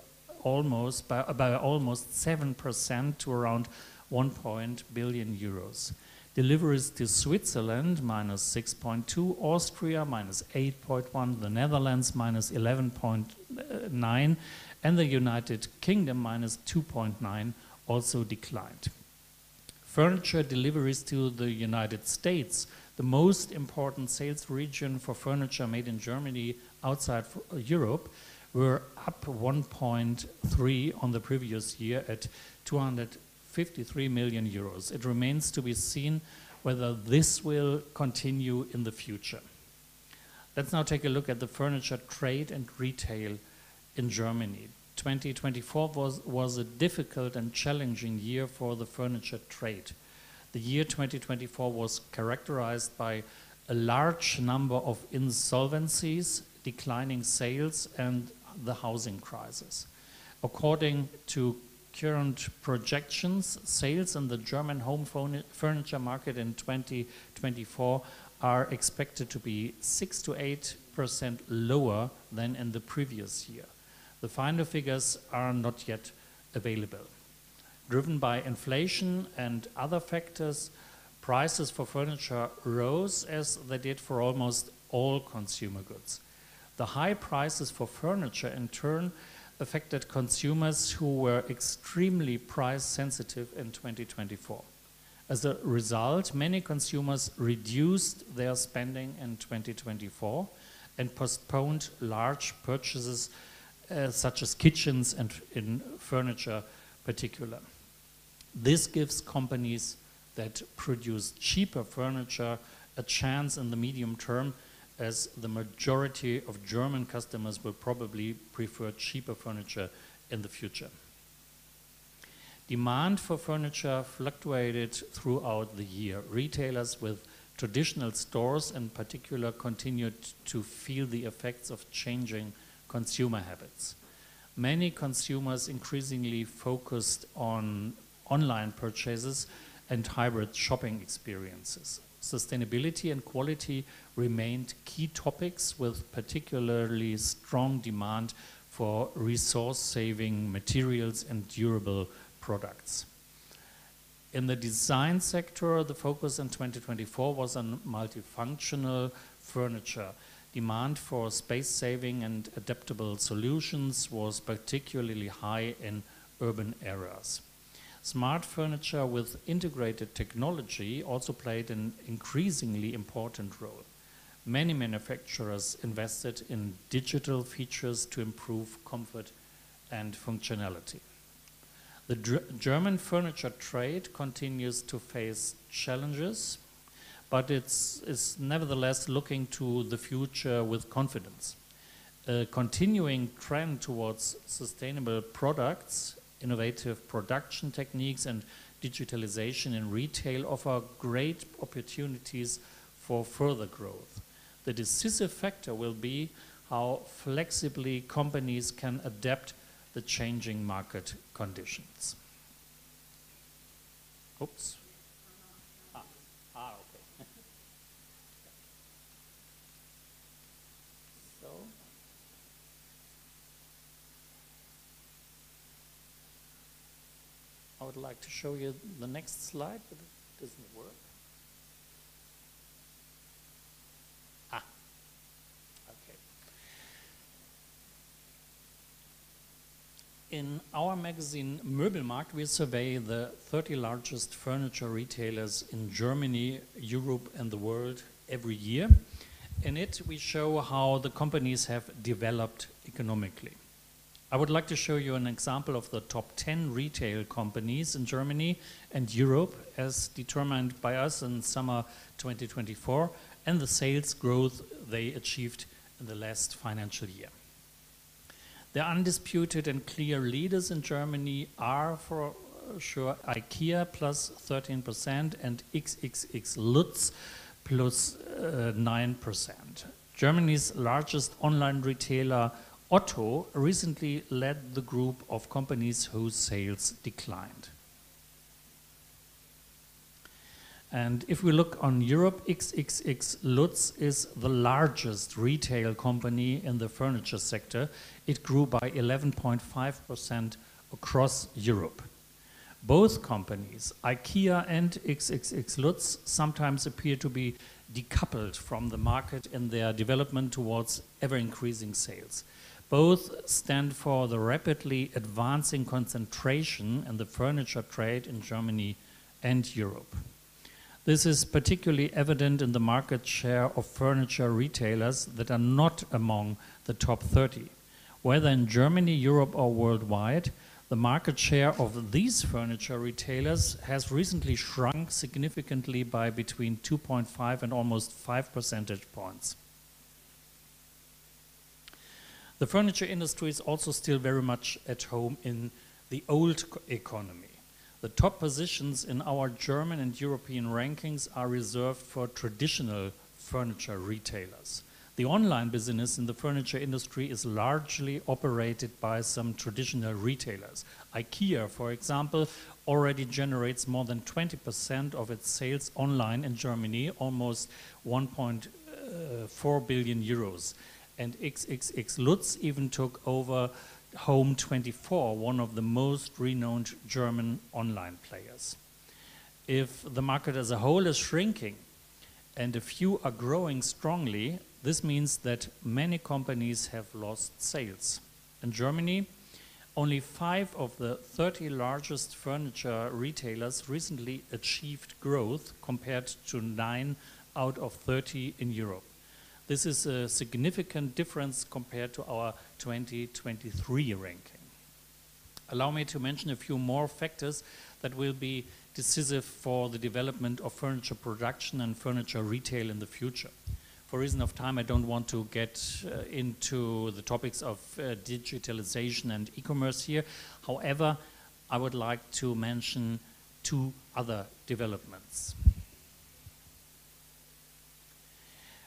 by almost 7% to around 1 billion euros. Deliveries to Switzerland -6.2%, Austria -8.1%, the Netherlands -11.9%, and the United Kingdom -2.9% also declined. Furniture deliveries to the United States The most important sales region for furniture made in Germany outside Europe were up 1.3 on the previous year at 253 million euros. It remains to be seen whether this will continue in the future. Let's now take a look at the furniture trade and retail in Germany. 2024 was a difficult and challenging year for the furniture trade. The year 2024 was characterized by a large number of insolvencies, declining sales, and the housing crisis. According to current projections, sales in the German home furniture market in 2024 are expected to be 6 to 8% lower than in the previous year. The final figures are not yet available. Driven by inflation and other factors, prices for furniture rose as they did for almost all consumer goods. The high prices for furniture in turn affected consumers who were extremely price sensitive in 2024. As a result, many consumers reduced their spending in 2024 and postponed large purchases such as kitchens and in furniture particular. This gives companies that produce cheaper furniture a chance in the medium term, as the majority of German customers will probably prefer cheaper furniture in the future. Demand for furniture fluctuated throughout the year. Retailers with traditional stores in particular continued to feel the effects of changing consumer habits. Many consumers increasingly focused on online purchases and hybrid shopping experiences. Sustainability and quality remained key topics, with particularly strong demand for resource-saving materials and durable products. In the design sector, the focus in 2024 was on multifunctional furniture. Demand for space-saving and adaptable solutions was particularly high in urban areas. Smart furniture with integrated technology also played an increasingly important role. Many manufacturers invested in digital features to improve comfort and functionality. The German furniture trade continues to face challenges, but it's nevertheless looking to the future with confidence. A continuing trend towards sustainable products, innovative production techniques, and digitalization in retail offer great opportunities for further growth. The decisive factor will be how flexibly companies can adapt the changing market conditions. Oops. Okay. So, I would like to show you the next slide, but it doesn't work. Okay. In our magazine Moebel Markt, we survey the 30 largest furniture retailers in Germany, Europe, and the world every year. In it, we show how the companies have developed economically. I would like to show you an example of the top 10 retail companies in Germany and Europe as determined by us in summer 2024 and the sales growth they achieved in the last financial year. The undisputed and clear leaders in Germany are for sure IKEA plus 13% and XXX Lutz plus 9%. Germany's largest online retailer Otto recently led the group of companies whose sales declined. And if we look on Europe, XXX Lutz is the largest retail company in the furniture sector. It grew by 11.5% across Europe. Both companies, IKEA and XXX Lutz, sometimes appear to be decoupled from the market in their development towards ever-increasing sales. Both stand for the rapidly advancing concentration in the furniture trade in Germany and Europe. This is particularly evident in the market share of furniture retailers that are not among the top 30. Whether in Germany, Europe, or worldwide, the market share of these furniture retailers has recently shrunk significantly by between 2.5 and almost 5 percentage points. The furniture industry is also still very much at home in the old economy. The top positions in our German and European rankings are reserved for traditional furniture retailers. The online business in the furniture industry is largely operated by some traditional retailers. IKEA, for example, already generates more than 20% of its sales online in Germany, almost 1.4 billion euros. And XXX Lutz even took over Home24, one of the most renowned German online players. If the market as a whole is shrinking and a few are growing strongly, this means that many companies have lost sales. In Germany, only 5 of the 30 largest furniture retailers recently achieved growth compared to 9 out of 30 in Europe. This is a significant difference compared to our 2023 ranking. Allow me to mention a few more factors that will be decisive for the development of furniture production and furniture retail in the future. For reason of time, I don't want to get into the topics of digitalization and e-commerce here. However, I would like to mention 2 other developments.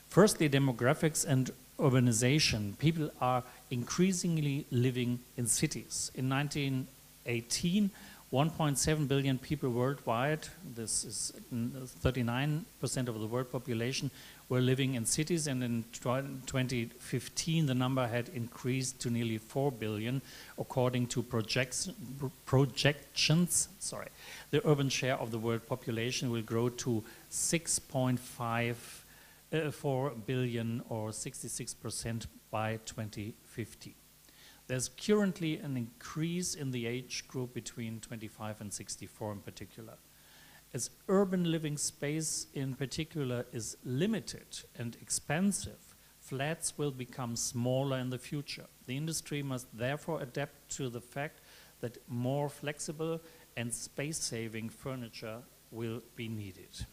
Firstly, demographics and urbanization. People are increasingly living in cities. In 1918, 1.7 billion people worldwide, this is 39% of the world population, were living in cities, and in 2015 the number had increased to nearly 4 billion according to projections. The urban share of the world population will grow to 6.4 billion or 66% by 2050. There's currently an increase in the age group between 25 and 64 in particular. As urban living space in particular is limited and expensive, flats will become smaller in the future. The industry must therefore adapt to the fact that more flexible and space-saving furniture will be needed.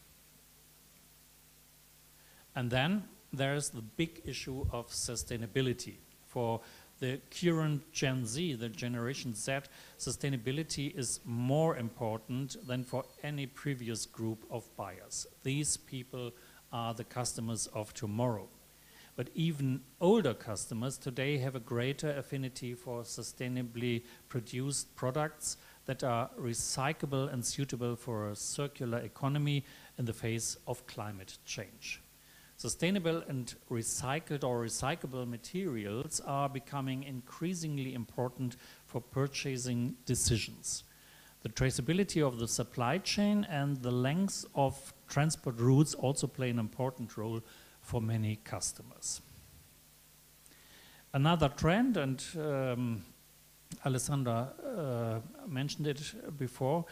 And then there's the big issue of sustainability. For the current Gen Z, the Generation Z, sustainability is more important than for any previous group of buyers. These people are the customers of tomorrow. But even older customers today have a greater affinity for sustainably produced products that are recyclable and suitable for a circular economy in the face of climate change. Sustainable and recycled or recyclable materials are becoming increasingly important for purchasing decisions. The traceability of the supply chain and the length of transport routes also play an important role for many customers. Another trend, and Alessandra mentioned it before,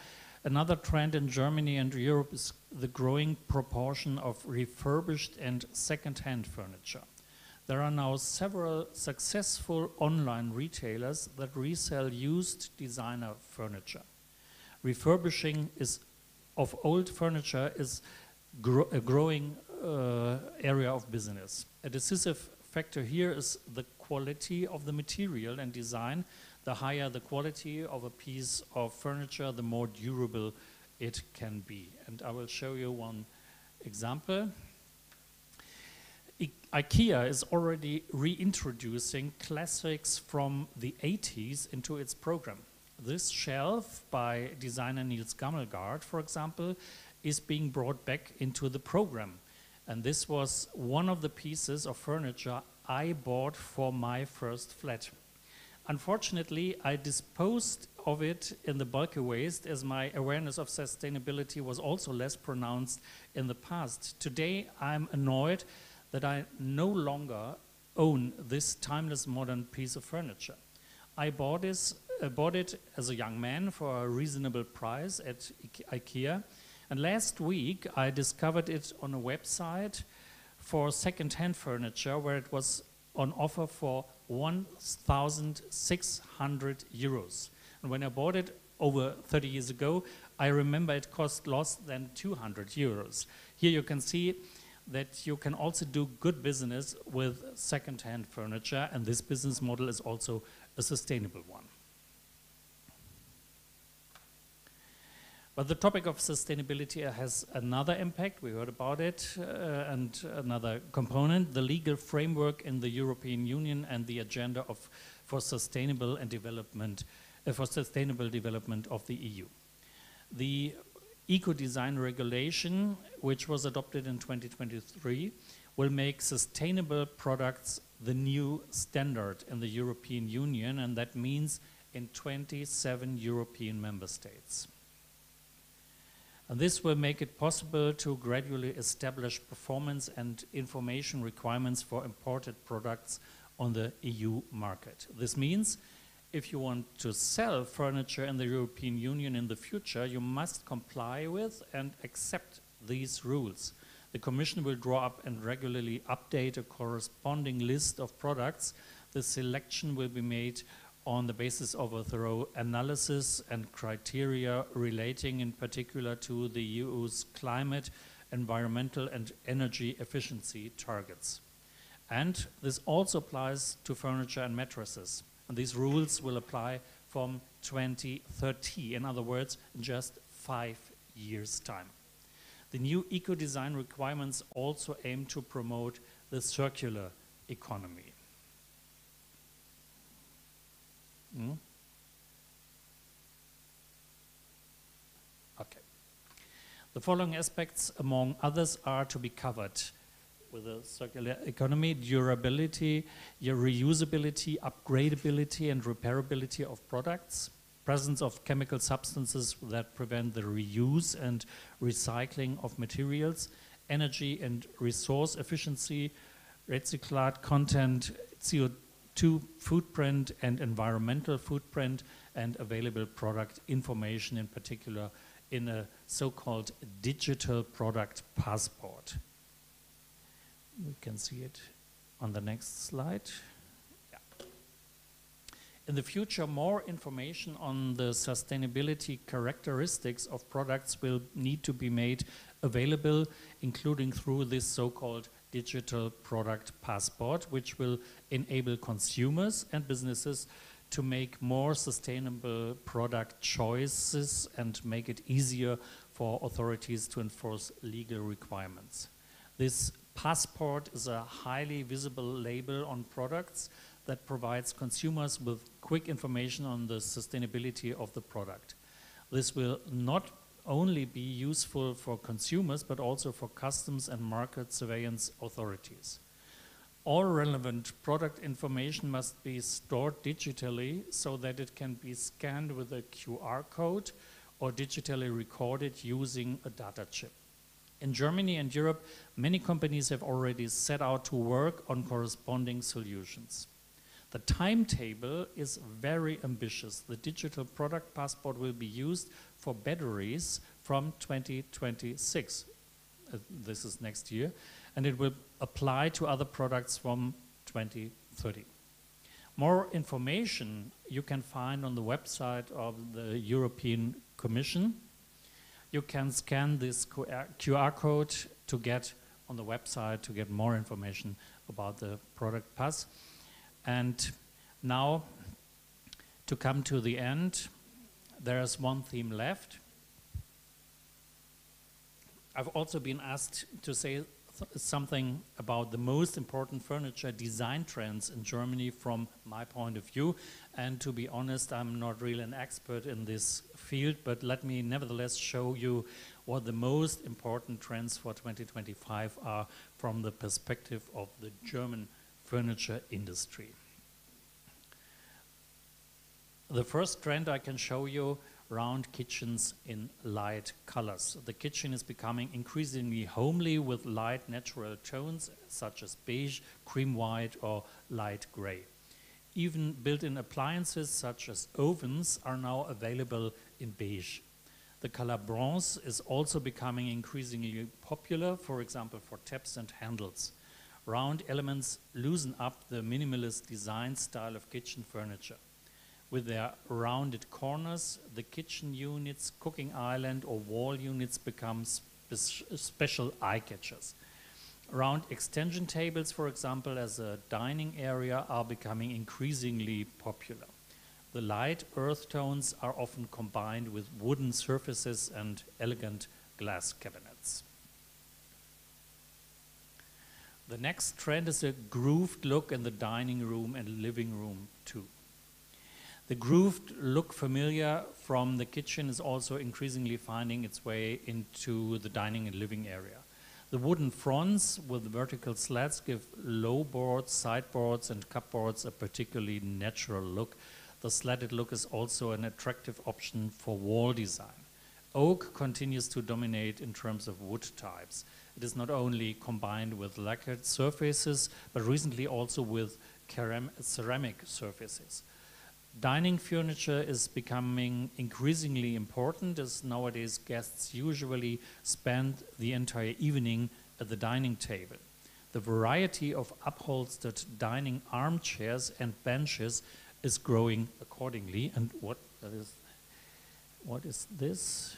another trend in Germany and Europe is the growing proportion of refurbished and second-hand furniture. There are now several successful online retailers that resell used designer furniture. Refurbishing of old furniture is a growing area of business. A decisive factor here is the quality of the material and design. The higher the quality of a piece of furniture, the more durable it can be. And I will show you one example. IKEA is already reintroducing classics from the 80s into its program. This shelf by designer Niels Gammelgaard, for example, is being brought back into the program. And this was one of the pieces of furniture I bought for my first flat. Unfortunately, I disposed of it in the bulky waste as my awareness of sustainability was also less pronounced in the past. Today, I'm annoyed that I no longer own this timeless modern piece of furniture. I bought it as a young man for a reasonable price at IKEA. And last week I discovered it on a website for second-hand furniture where it was on offer for 1,600 euros. And when I bought it over 30 years ago, I remember it cost less than 200 euros. Here you can see that you can also do good business with second-hand furniture, and this business model is also a sustainable one. But the topic of sustainability has another impact, we heard about it, and another component, the legal framework in the European Union and the agenda for sustainable development of the EU. The Eco-Design Regulation, which was adopted in 2023, will make sustainable products the new standard in the European Union, and that means in 27 European member states. And this will make it possible to gradually establish performance and information requirements for imported products on the EU market. This means if you want to sell furniture in the European Union in the future, you must comply with and accept these rules. The Commission will draw up and regularly update a corresponding list of products. The selection will be made on the basis of a thorough analysis and criteria relating in particular to the EU's climate, environmental and energy efficiency targets. And this also applies to furniture and mattresses. And these rules will apply from 2030, in other words, in just 5 years' time. The new eco-design requirements also aim to promote the circular economy. Okay. The following aspects, among others, are to be covered with a circular economy: durability, reusability, upgradability and repairability of products, presence of chemical substances that prevent the reuse and recycling of materials, energy and resource efficiency, recycled content, CO2 footprint and environmental footprint, and available product information, in particular in a so-called digital product passport. We can see it on the next slide. Yeah. In the future, more information on the sustainability characteristics of products will need to be made available, including through this so-called digital product passport, which will enable consumers and businesses to make more sustainable product choices and make it easier for authorities to enforce legal requirements. This passport is a highly visible label on products that provides consumers with quick information on the sustainability of the product. This will not only be useful for consumers, but also for customs and market surveillance authorities. All relevant product information must be stored digitally so that it can be scanned with a QR code or digitally recorded using a data chip. In Germany and Europe, many companies have already set out to work on corresponding solutions. The timetable is very ambitious. The digital product passport will be used for batteries from 2026. This is next year. And it will apply to other products from 2030. More information you can find on the website of the European Commission. You can scan this QR code to get on the website to get more information about the product pass. And now, to come to the end, there is one theme left. I've also been asked to say something about the most important furniture design trends in Germany from my point of view. And to be honest, I'm not really an expert in this field, but let me nevertheless show you what the most important trends for 2025 are from the perspective of the German furniture industry. The first trend I can show you: round kitchens in light colors. The kitchen is becoming increasingly homely with light natural tones such as beige, cream white or light gray. Even built-in appliances such as ovens are now available in beige. The color bronze is also becoming increasingly popular, for example, for taps and handles. Round elements loosen up the minimalist design style of kitchen furniture. With their rounded corners, the kitchen units, cooking island, or wall units become special eye catchers. Round extension tables, for example, as a dining area, are becoming increasingly popular. The light earth tones are often combined with wooden surfaces and elegant glass cabinets. The next trend is a grooved look in the dining room and living room too. The grooved look, familiar from the kitchen, is also increasingly finding its way into the dining and living area. The wooden fronts with vertical slats give low boards, sideboards, and cupboards a particularly natural look. The slatted look is also an attractive option for wall design. Oak continues to dominate in terms of wood types. It is not only combined with lacquered surfaces, but recently also with ceramic surfaces. Dining furniture is becoming increasingly important, as nowadays guests usually spend the entire evening at the dining table. The variety of upholstered dining armchairs and benches is growing accordingly. And what is this?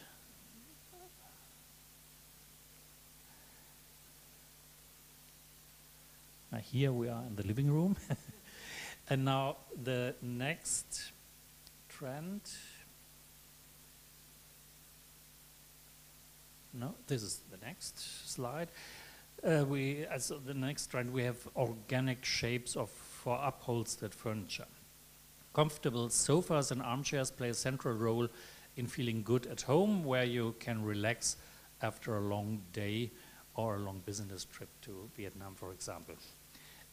Now here we are in the living room. And now the next trend. No, this is the next slide. As the next trend, we have organic shapes for upholstered furniture. Comfortable sofas and armchairs play a central role in feeling good at home, where you can relax after a long day or a long business trip to Vietnam, for example.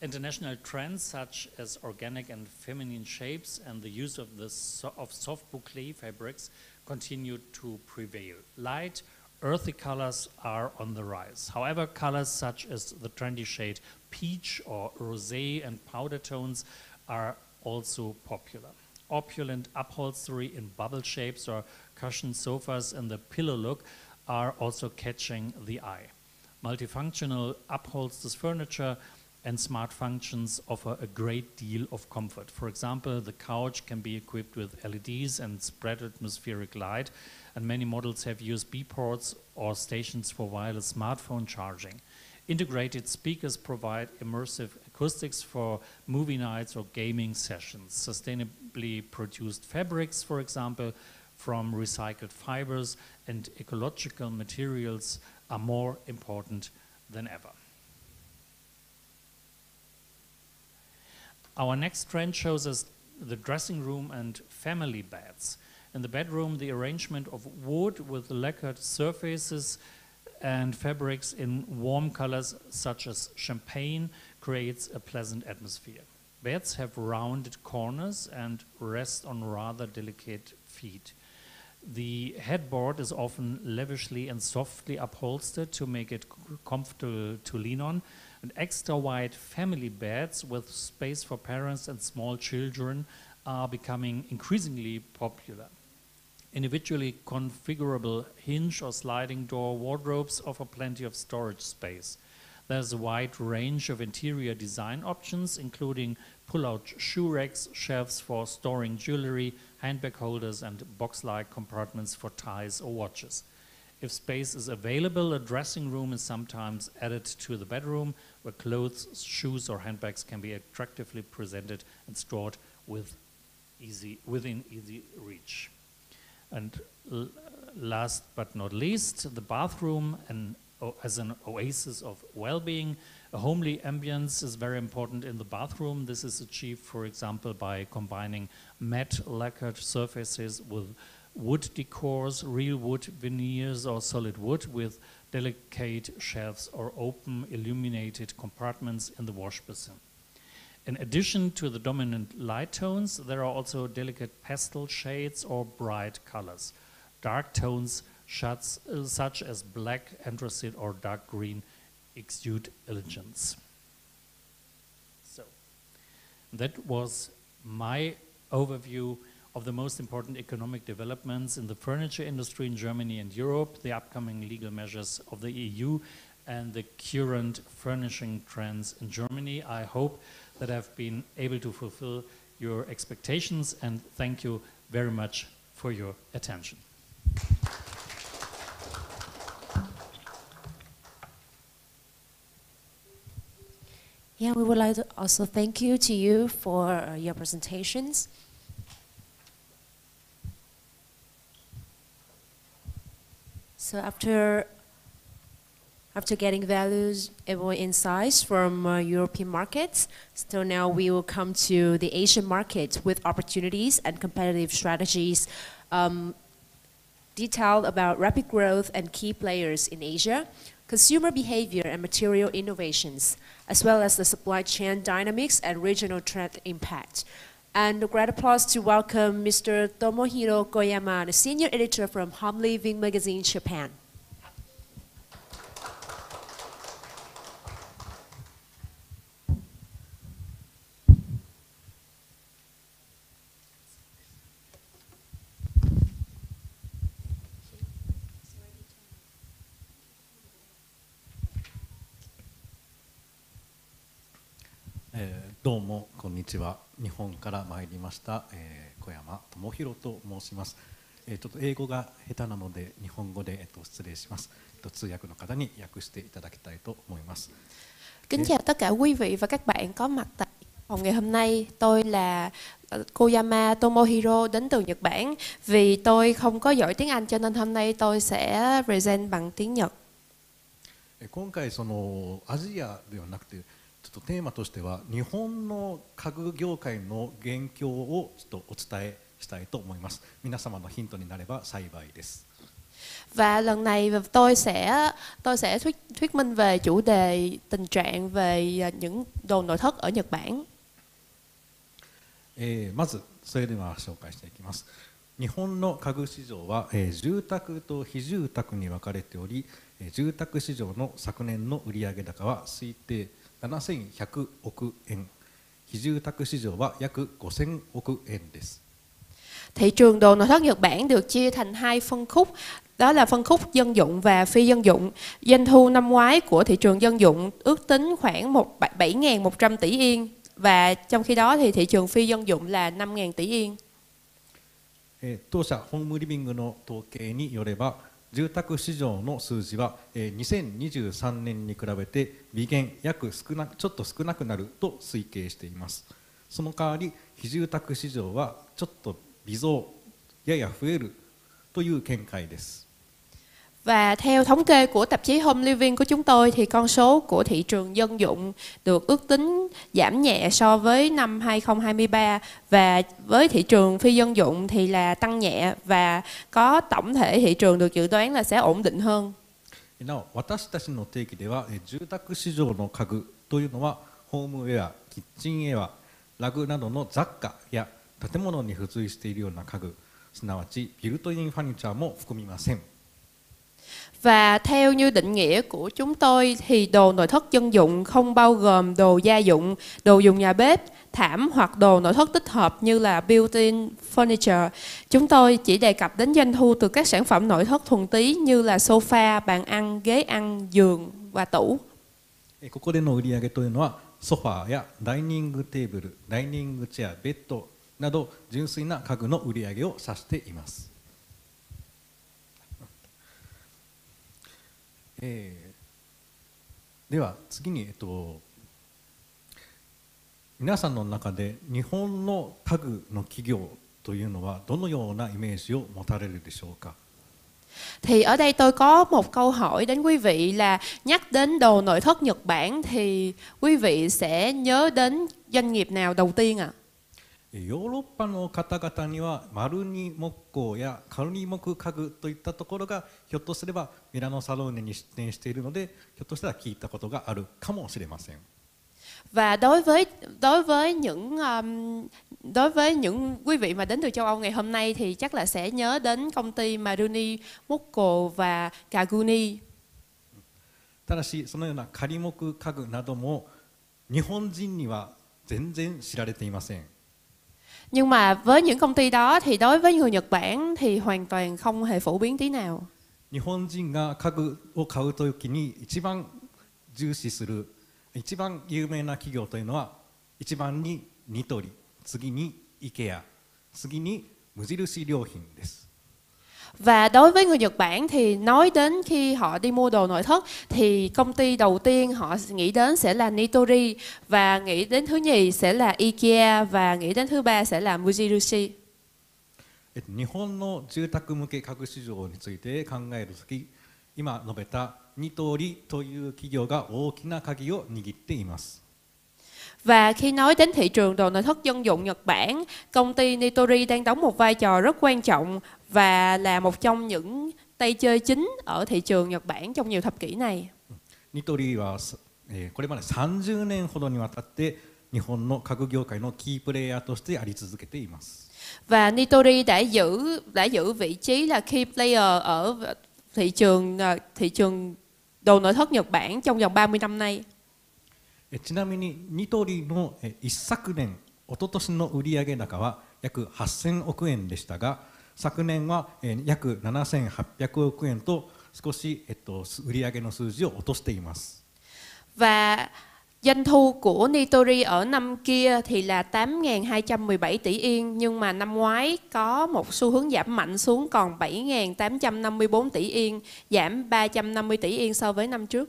International trends such as organic and feminine shapes and the use of soft boucle fabrics continue to prevail. Light, earthy colors are on the rise. However, colors such as the trendy shade peach or rosé and powder tones are also popular. Opulent upholstery in bubble shapes or cushioned sofas in the pillow look are also catching the eye. Multifunctional upholstered furniture and smart functions offer a great deal of comfort. For example, the couch can be equipped with LEDs and spread atmospheric light, and many models have USB ports or stations for wireless smartphone charging. Integrated speakers provide immersive acoustics for movie nights or gaming sessions. Sustainably produced fabrics, for example, from recycled fibers and ecological materials are more important than ever. Our next trend shows us the dressing room and family beds. In the bedroom, the arrangement of wood with lacquered surfaces and fabrics in warm colors such as champagne creates a pleasant atmosphere. Beds have rounded corners and rest on rather delicate feet. The headboard is often lavishly and softly upholstered to make it comfortable to lean on. And extra wide family beds with space for parents and small children are becoming increasingly popular. Individually configurable hinge or sliding door wardrobes offer plenty of storage space. There's a wide range of interior design options, including pull-out shoe racks, shelves for storing jewelry, handbag holders, and box-like compartments for ties or watches. If space is available, a dressing room is sometimes added to the bedroom, where clothes, shoes, or handbags can be attractively presented and stored within easy reach. And last but not least, the bathroom as an oasis of well-being. A homely ambience is very important in the bathroom. This is achieved, for example, by combining matte lacquered surfaces with wood decors, real wood veneers or solid wood with delicate shelves or open illuminated compartments in the wash basin. In addition to the dominant light tones, there are also delicate pastel shades or bright colors. Dark tones such as black, anthracite or dark green exude elegance. So that was my overview of the most important economic developments in the furniture industry in Germany and Europe, the upcoming legal measures of the EU, and the current furnishing trends in Germany. I hope that I've been able to fulfill your expectations, and thank you very much for your attention. Yeah, we would like to also thank you to you for your presentations. So after getting valuable insights from European markets, so now we will come to the Asian market with opportunities and competitive strategies detailed about rapid growth and key players in Asia, consumer behavior and material innovations, as well as the supply chain dynamics and regional trend impact. And a great applause to welcome Mr. Tomohiro Koyama, the senior editor from Home Living Magazine, Japan. どうもこんにちは。日本から参りました、小山智博と申します。ちょっと英語が下手なので日本語で失礼します。通訳の方に訳していただきたいと思います。 Kính chào tất cả quý vị và các bạn có mặt tại phòng ngày hôm nay. Tôi là Koyama Tomohiro đến từ Nhật Bản. Vì tôi không có giỏi tiếng Anh cho nên hôm nay tôi sẽ present bằng tiếng Nhật. 今回そのアジアではなくてちょっとテーマとしては日本の家具業界の現況をちょっとお伝えしたいと思います。皆様のヒントになれば幸いです。 Và lần này tôi sẽ thuyết minh về chủ đề tình trạng về những đồ nội thất ở Nhật Bản. まずそれでは紹介していきます。日本の家具市場は住宅と非住宅に分かれており、住宅市場の昨年の売上高は推定7100億円、非住宅市場は約5000億円です。 Thị trường đồ nội thất Nhật Bản được chia thành hai phân khúc, đó là phân khúc dân dụng và phi dân dụng. Doanh thu năm ngoái của thị trường dân dụng ước tính khoảng 7.100 tỷ yên, và trong khi đó thì thị trường phi dân dụng là 5.000 tỷ yên. 当社ホームリビングの統計によれば、住宅市場の数字は2023年に比べて微減約ちょっと少なくなると推計しています。その代わり非住宅市場はちょっと微増やや増えるという見解です。 Và theo thống kê của tạp chí Home Living của chúng tôi thì con số của thị trường dân dụng được ước tính giảm nhẹ so với năm 2023, và với thị trường phi dân dụng thì là tăng nhẹ, và có tổng thể thị trường được dự đoán là sẽ ổn định hơn. なお、私たちの定義では住宅市場の家具というのはホームウェア、キッチンウェア、ラグなどの雑貨や建物に付随しているような家具、すなわちビルトインファニチャーも含みません。 Và theo như định nghĩa của chúng tôi thì đồ nội thất dân dụng không bao gồm đồ gia dụng, đồ dùng nhà bếp, thảm hoặc đồ nội thất tích hợp như là built-in furniture. Chúng tôi chỉ đề cập đến doanh thu từ các sản phẩm nội thất thuần túy như là sofa, bàn ăn, ghế ăn, giường và tủ. ここでの売上というのはソファーやダイニングテーブル、ダイニングチェア、ベッドなど純粋な家具の売上を指しています。 では次に、皆さんの中で日本の家具の企業というのはどのようなイメージを持たれるでしょうか。 Thì ở đây tôi có một câu hỏi đến quý vị là nhắc đến đồ nội thất Nhật Bản thì quý vị sẽ nhớ đến doanh nghiệp nào đầu tiên ạ? ヨーロッパの方々には丸二木工やカルニ木家具といったところがひょっとすればミラノサローネに出店しているのでひょっとしたら聞いたことがあるかもしれません。 Và đối với những quý vị mà đến từ châu Âu ngày hôm nay thì chắc là sẽ nhớ đến công ty Maruni, Mokko và Kaguni. ただしそのような仮木家具なども日本人には全然知られていません。Nhưng mà với những công ty đó thì đối với người Nhật Bản thì hoàn toàn không hề phổ biến tí nào. 日本人が家具を買うときに一番重視する一番有名な企業というのは一番にニトリ、次に IKEA、次に無印良品です。Và đối với người Nhật Bản thì nói đến khi họ đi mua đồ nội thất thì công ty đầu tiên họ nghĩ đến sẽ là Nitori, và nghĩ đến thứ nhì sẽ là IKEA, và nghĩ đến thứ ba sẽ là Mujirushi. 日本の住宅向け家具市場について考えるとき、今述べたニトリという企業が大きな鍵を握っています。Và khi nói đến thị trường đồ nội thất dân dụng Nhật Bản, công ty Nitori đang đóng một vai trò rất quan trọng và là một trong những tay chơi chính ở thị trường Nhật Bản trong nhiều thập kỷ này. ニトリはこれまで30年ほどにわたって日本の家具業界のキープレイヤーとしてあり続けています。Và Nitori đã giữ vị trí là key player ở thị trường đồ nội thất Nhật Bản trong vòng 30 năm nay. ちなみにニトリの一昨年、一昨年の売上高は約8000億円でしたが、昨年は約7800億円と少し売上の数字を落としています。Và doanh thu của Nitori ở năm kia thì là 8.217 tỷ yên, nhưng mà năm ngoái có một xu hướng giảm mạnh xuống còn 7.854 tỷ yên, giảm 350 tỷ yên so với năm trước.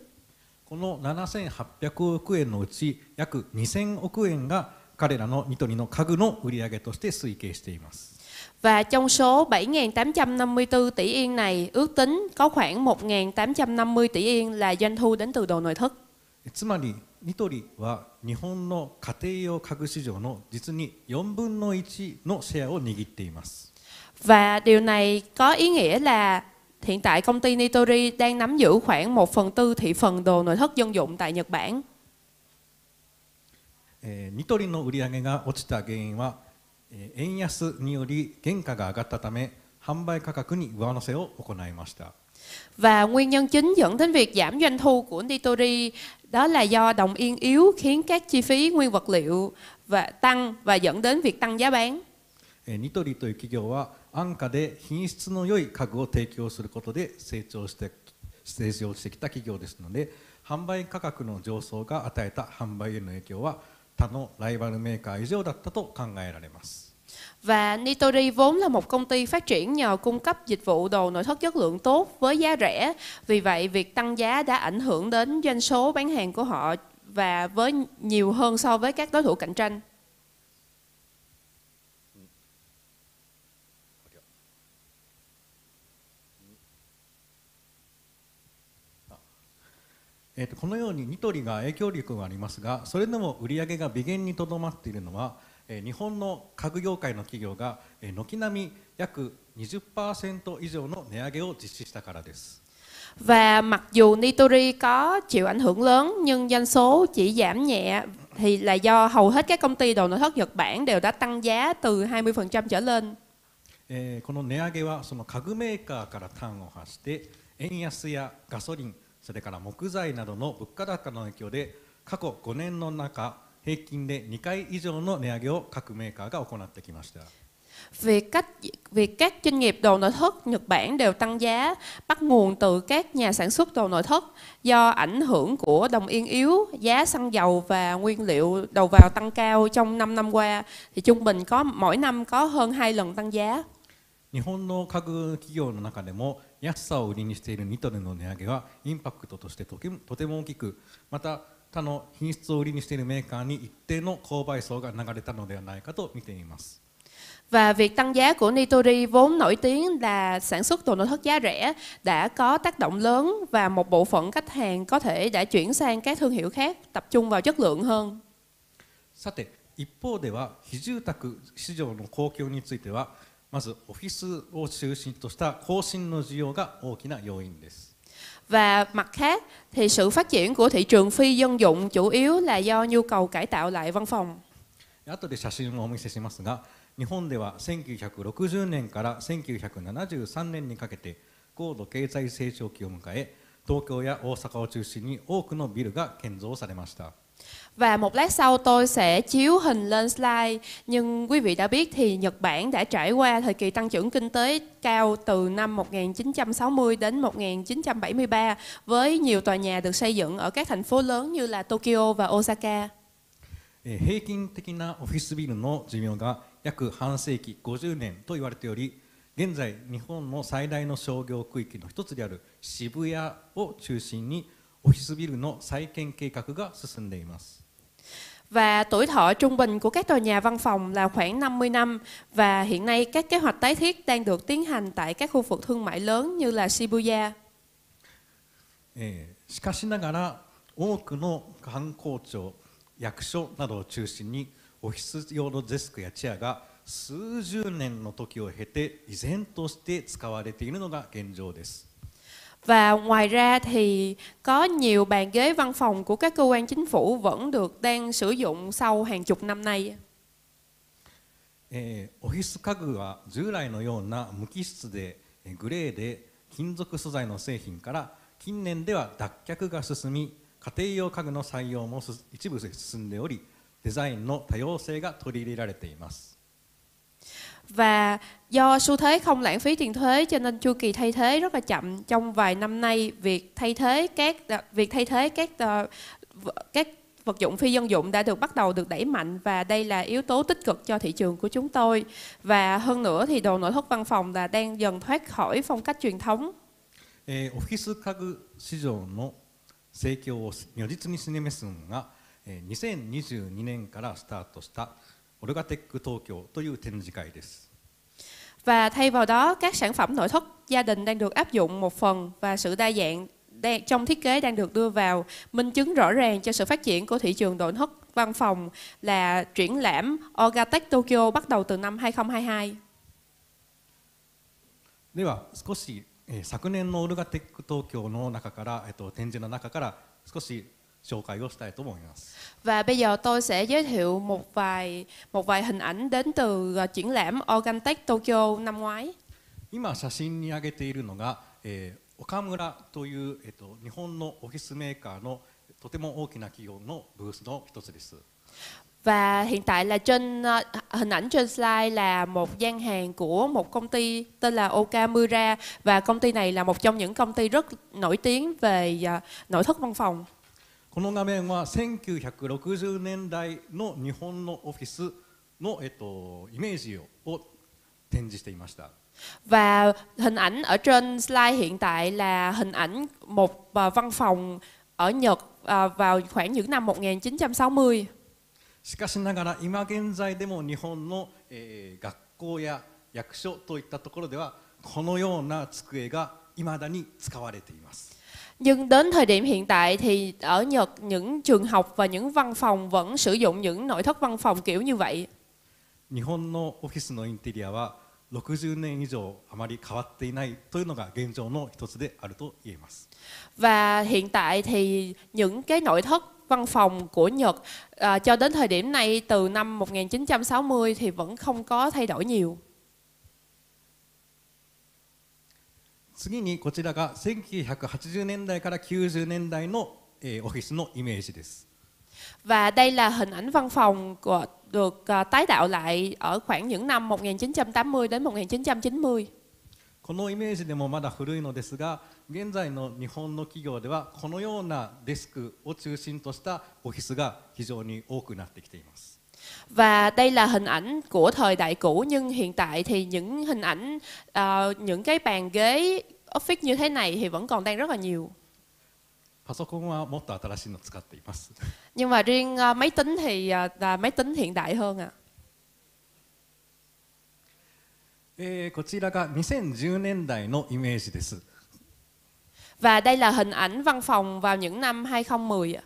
この7800億円のうち約2000億円が彼らのニトリの家具の売上として推計しています。Và trong số 7.854 tỷ yên này, ước tính có khoảng 1.850 tỷ yên là doanh thu đến từ đồ nội thất. つまりニトリは日本の家庭用家具市場の実に4分の1のシェアを握っています。Và điều này có ý nghĩa là hiện tại công ty Nitori đang nắm giữ khoảng 1/4 thị phần đồ nội thất dân dụng tại Nhật Bản. ニトリの売上が落ちた原因は円安により原価が上がったため販売価格に上乗せを行いました。 Và nguyên nhân chính dẫn đến việc giảm doanh thu của Nitori đó là do đồng yên yếu khiến các chi phí nguyên vật liệu tăng và dẫn đến việc tăng giá bán. ニトリという企業は安価で品質の良い家具を提供することで成長してきた企業ですので、販売価格の上昇が与えた販売への影響は他のライバルメーカー以上だったと考えられます。 Và Nitori vốn là một công ty phát triển nhờ cung cấp dịch vụ đồ nội thất chất lượng tốt với giá rẻ. Vì vậy, việc tăng giá đã ảnh hưởng đến doanh số bán hàng của họ và với nhiều hơn so với các đối thủ cạnh tranh. このようにニトリが影響力がありますが、それでも売上が微減にとどまっているのは日本の家具業界の企業が軒並み約 20% 以上の値上げを実施したからです。 Và mặc dù Nitori có chịu ảnh hưởng lớn nhưng doanh số chỉ giảm nhẹ thì là do hầu hết các công ty đồ nội thất Nhật Bản đều đã tăng giá từ 20% trở lên. この値上げはその家具メーカーから端を発して円安やガソリン、それから木材などの物価高の影響で過去5年の中平均で2回以上の値上げを各メーカーが行ってきました。 Việc các doanh nghiệp đồ nội thất Nhật Bản đều tăng giá bắt nguồn từ các nhà sản xuất đồ nội thất do ảnh hưởng của đồng yên yếu, giá xăng dầu và nguyên liệu đầu vào tăng cao trong 5 năm qua thì trung bình mỗi năm có hơn 2 lần tăng giá. 日本の家具企業の中でも安さを売りにしているニトリの値上げはインパクトとしてとても大きく、また他の品質を売りにしているメーカーに一定の購買層が流れたのではないかと見ています。 Và việc tăng giá của Nitori vốn nổi tiếng là sản xuất đồ nội thất giá rẻ đã có tác động lớn và một bộ phận khách hàng có thể đã chuyển sang các thương hiệu khác tập trung vào chất lượng hơn. さて、一方では非住宅市場の好況についてはまずオフィスを中心とした更新の需要が大きな要因です。 Và mặt khác thì sự phát triển của thị trường phi dân dụng chủ yếu là do nhu cầu cải tạo lại văn phòng. 後で写真をお見せしますが、日本では1960年から1973年にかけて高度経済成長期を迎え、東京や大阪を中心に多くのビルが建造されました。Và một lát sau tôi sẽ chiếu hình lên slide. Nhưng quý vị đã biết thì Nhật Bản đã trải qua thời kỳ tăng trưởng kinh tế cao từ năm 1960 đến 1973 với nhiều tòa nhà được xây dựng ở các thành phố lớn như là Tokyo và Osaka. 平均的なオフィスビルの寿命が約半世紀50年と言われており、現在日本の最大の商業区域の一つである渋谷を中心にオフィスビルの再建計画が進んでいます。Và tuổi thọ trung bình của các tòa nhà văn phòng là khoảng 50 năm và hiện nay các kế hoạch tái thiết đang được tiến hành tại các khu vực thương mại lớn như là Shibuya. しかしながら多くの官公庁、役所などを中心にオフィス用のデスクやチェアが数十年の時を経て依然として使われているのが現状です。Và ngoài ra thì có nhiều bàn ghế văn phòng của các cơ quan chính phủ vẫn đang sử dụng sau hàng chục năm nay. オフィス家具は従来のような無機質でグレーで金属素材の製品から近年では脱却が進み、家庭用家具の採用も一部進んでおり、デザインの多様性が取り入れられています。Và do xu thế không lãng phí tiền thuế cho nên chu kỳ thay thế rất là chậm. Trong vài năm nay, việc thay thế các vật dụng phi dân dụng đã bắt đầu được đẩy mạnh và đây là yếu tố tích cực cho thị trường của chúng tôi. Và hơn nữa thì đồ nội thất văn phòng là đang dần thoát khỏi phong cách truyền thống. オフィス家具市場の盛況を如実に示すのが2022年からスタートしたオルガテック東京という展示会です。 Và thay vào đó, các sản phẩm nội thất gia đình đang được áp dụng một phần và sự đa dạng trong thiết kế đang được đưa vào, minh chứng rõ ràng cho sự phát triển của thị trường nội thất văn phòng là triển lãm Orgatech Tokyo bắt đầu từ năm 2022. では少し昨年のオルガテック東京の中から展示の中から少し紹介をしたいと思います。 Và bây giờ tôi sẽ giới thiệu một vài hình ảnh đến từ triển lãm Orgatech Tokyo năm ngoái. 今写真に上げているのが、岡村という、日本のオフィスメーカーのとても大きな企業のブースの一つです。 Và hiện tại là trên hình ảnh trên slide là một gian hàng của một công ty tên là Okamura và công ty này là một trong những công ty rất nổi tiếng về nội thất văn phòng. この画面は1960年代の日本のオフィスの、イメージを展示していました。 Và hình ảnh ở trên slide hiện tại là hình ảnh một văn phòng ở Nhật vào khoảng những năm 1960. しかしながら今現在でも日本の、学校や役所といったところではこのような机が未だに使われています。 Nhưng đến thời điểm hiện tại thì ở Nhật những trường học và những văn phòng vẫn sử dụng những nội thất văn phòng kiểu như vậy. 日本のオフィスのインテリアは60年以上あまり変わっていないというのが現状の一つであると言えます。 Và hiện tại thì những cái nội thất văn phòng của Nhật cho đến thời điểm này từ năm 1960 thì vẫn không có thay đổi nhiều. 次にこちらが1980年代から90年代の、オフィスのイメージです。 Và đây là hình ảnh văn phòng được tái tạo lại ở khoảng những năm 1980 đến 1990. このイメージでもまだ古いのですが、現在の日本の企業ではこのようなデスクを中心としたオフィスが非常に多くなってきています。 Và đây là hình ảnh của thời đại cũ nhưng hiện tại thì những hình ảnh những cái bàn ghế office như thế này thì vẫn còn đang rất là nhiều. パソコンはもっと新しいのを使っています。 Nhưng mà riêng máy tính thì là máy tính hiện đại hơn ạ. こちらが2010年代のイメージです。 Và đây là hình ảnh văn phòng vào những năm 2010 ạ.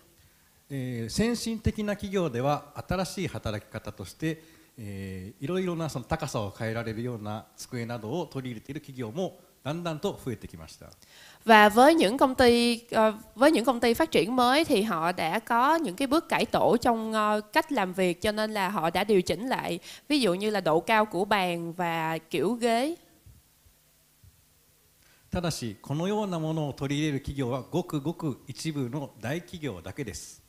先進的な企業では新しい働き方として、いろいろなその高さを変えられるような机などを取り入れている企業もだんだんと増えてきました。 Và với những công ty phát triển mới thì họ đã có những cái bước cải tổ trong cách làm việc cho nên là họ đã điều chỉnh lại, ví dụ như là độ cao của bàn và kiểu ghế. ただしこのようなものを取り入れる企業はごくごく一部の大企業だけです。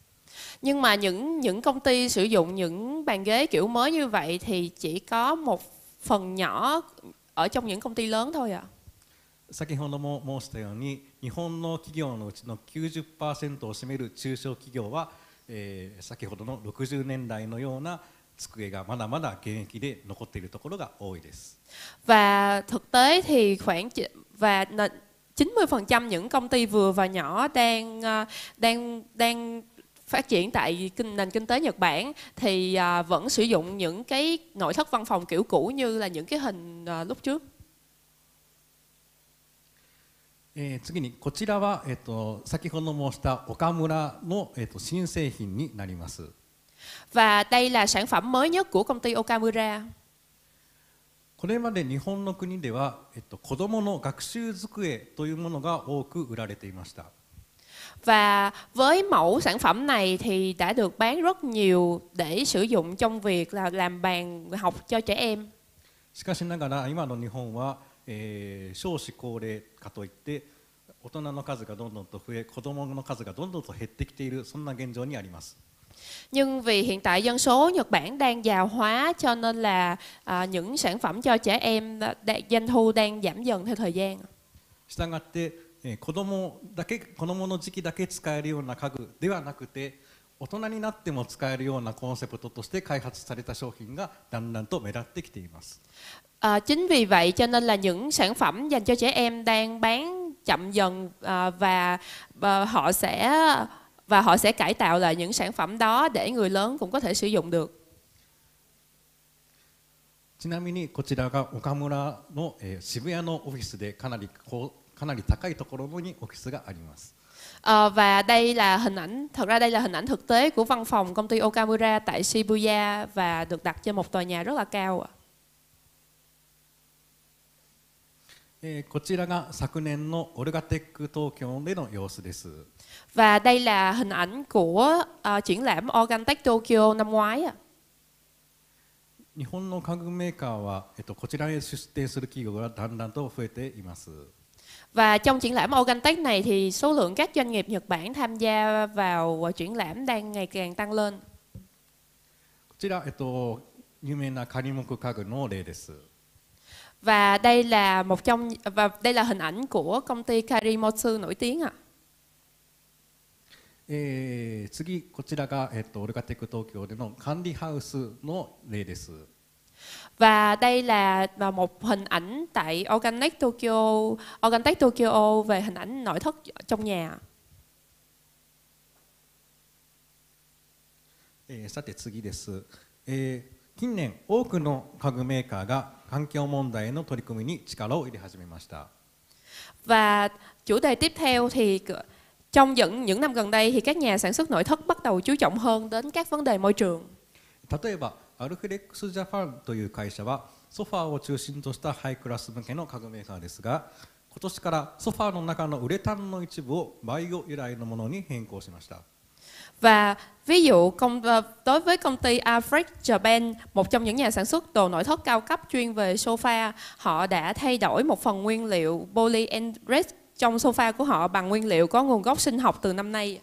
Nhưng mà những công ty sử dụng những bàn ghế kiểu mới như vậy thì chỉ có một phần nhỏ ở trong những công ty lớn thôi ạ. 先ほども申したように、日本の企業のうちの 90% を占める中小企業は、先ほどの60年代のような机がまだまだ現役で残っているところが多いです。Và thực tế thì khoảng 90% những công ty vừa và nhỏ đang phát triển tại nền kinh tế Nhật Bản thì vẫn sử dụng những cái nội thất văn phòng kiểu cũ như là những cái hình lúc trước. 次にこちらは、先ほど申した岡村の、新製品になります。 Và đây là sản phẩm mới nhất của công ty Okamura. これまで日本の国では、子どもの学習机というものが多く売られていました。 Và với mẫu sản phẩm này thì đã được bán rất nhiều để sử dụng trong việc là làm bàn học cho trẻ em. しかしながら今の日本は、少子高齢化といって大人の数がどんどんと増え、子どもの数がどんどんと減ってきている、そんな現状にあります。 Nhưng vì hiện tại dân số Nhật Bản đang già hóa cho nên là những sản phẩm cho trẻ em doanh thu đang giảm dần theo thời gian. したがって、子どもの時期だけ使えるような家具ではなくて、大人になっても使えるようなコンセプトとして開発された商品がだんだんと目立ってきています。 Chính vì vậy cho nên là những sản phẩm dành cho trẻ em đang bán chậm dần và họ sẽ cải tạo lại những sản phẩm đó để người lớn cũng có thể sử dụng được. ちなみにこちらが岡村の、渋谷のオフィスでかなり高いところにオフィスがあります。 Và đây là hình ảnh, thật ra đây là hình ảnh thực tế của văn phòng công ty Okamura tại Shibuya và được đặt trên một tòa nhà rất là cao. こちらが昨年のオルガテック東京での様子です。 Và đây là hình ảnh của triển lãm Organtech Tokyo năm ngoái. 日本の家具メーカーは、こちらへ出展する企業がだんだんと増えています。 Và trong triển lãm Organtech này thì số lượng các doanh nghiệp Nhật Bản tham gia vào triển lãm đang ngày càng tăng lên. こちら、有名な仮木家具の例です。 Và đây là hình ảnh của công ty Karimotsu nổi tiếng ạ. 次こちらが、オルガテック東京での管理ハウスの例です。 Và đây là một hình ảnh tại Organtech Tokyo về hình ảnh nội thất trong nhà. さて次です。近年多くの家具メーカーが環境問題への取り組みに力を入れ始めました。 Và chủ đề tiếp theo thì trong những năm gần đây thì các nhà sản xuất nội thất bắt đầu chú trọng hơn đến các vấn đề môi trường. 例えばアルフレックスジャパンという会社はソファーを中心としたハイクラス向けの家具メーカーですが、今年からソファーの中のウレタンの一部をバイオ由来のものに変更しました。 Và ví dụ đối với công ty Alfred Japan, một trong những nhà sản xuất đồ nội thất cao cấp chuyên về sofa, họ đã thay đổi một phần nguyên liệu polyamide trong sofa của họ bằng nguyên liệu có nguồn gốc sinh học từ năm nay.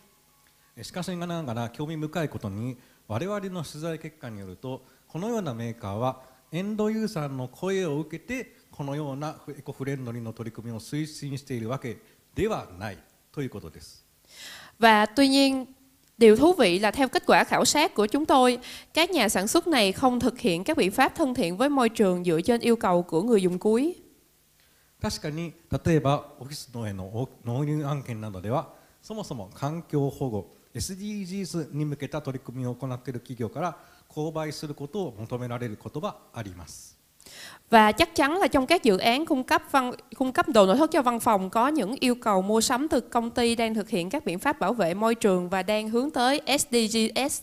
しかしながら興味深いことに我々の取材結果によると、このようなメーカーはエンドユーザーの声を受けてこのようなエコフレンドリーの取り組みを推進しているわけではないということです。 Và tuy nhiên điều thú vị là theo kết quả khảo sát của chúng tôi, các nhà sản xuất này không thực hiện các biện pháp thân thiện với môi trường dựa trên yêu cầu của người dùng cuối. 確かに例えばオフィスへの納入案件などではそもそも環境保護 SDGs に向けた取り組みを行っている企業から購買することを求められることはあります。 Và chắc chắn là trong các dự án cung cấp đồ nội thất cho văn phòng có những yêu cầu mua sắm từ công ty đang thực hiện các biện pháp bảo vệ môi trường và đang hướng tới SDGs.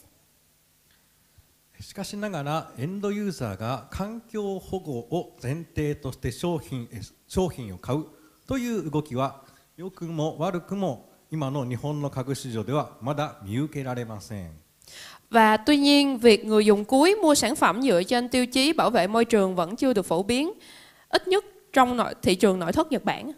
しかしながらエンドユーザーが環境保護を前提として商品を買うという動きは良くも悪くも今の日本の家具市場ではまだ見受けられません。 Và tuy nhiên, việc người dùng cuối mua sản phẩm dựa trên tiêu chí bảo vệ môi trường vẫn chưa được phổ biến, ít nhất trong thị trường nội thất Nhật Bản.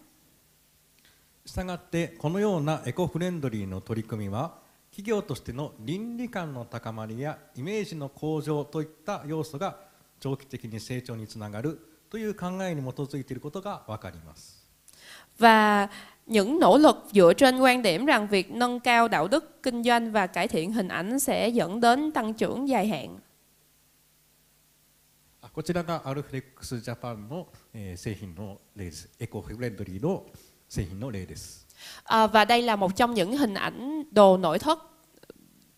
したがってこのようなエコフレンドリーの取り組みは企業としての倫理観の高まりやイメージの向上といった要素が長期的に成長につながるという考えに基づいていることがわかります。Và những nỗ lực dựa trên quan điểm rằng việc nâng cao đạo đức kinh doanh và cải thiện hình ảnh sẽ dẫn đến tăng trưởng dài hạn. こちらがアルフレックスジャパンの製品の例です。エコフレンドリーの製品の例です。Và đây là một trong những hình ảnh đồ nội thất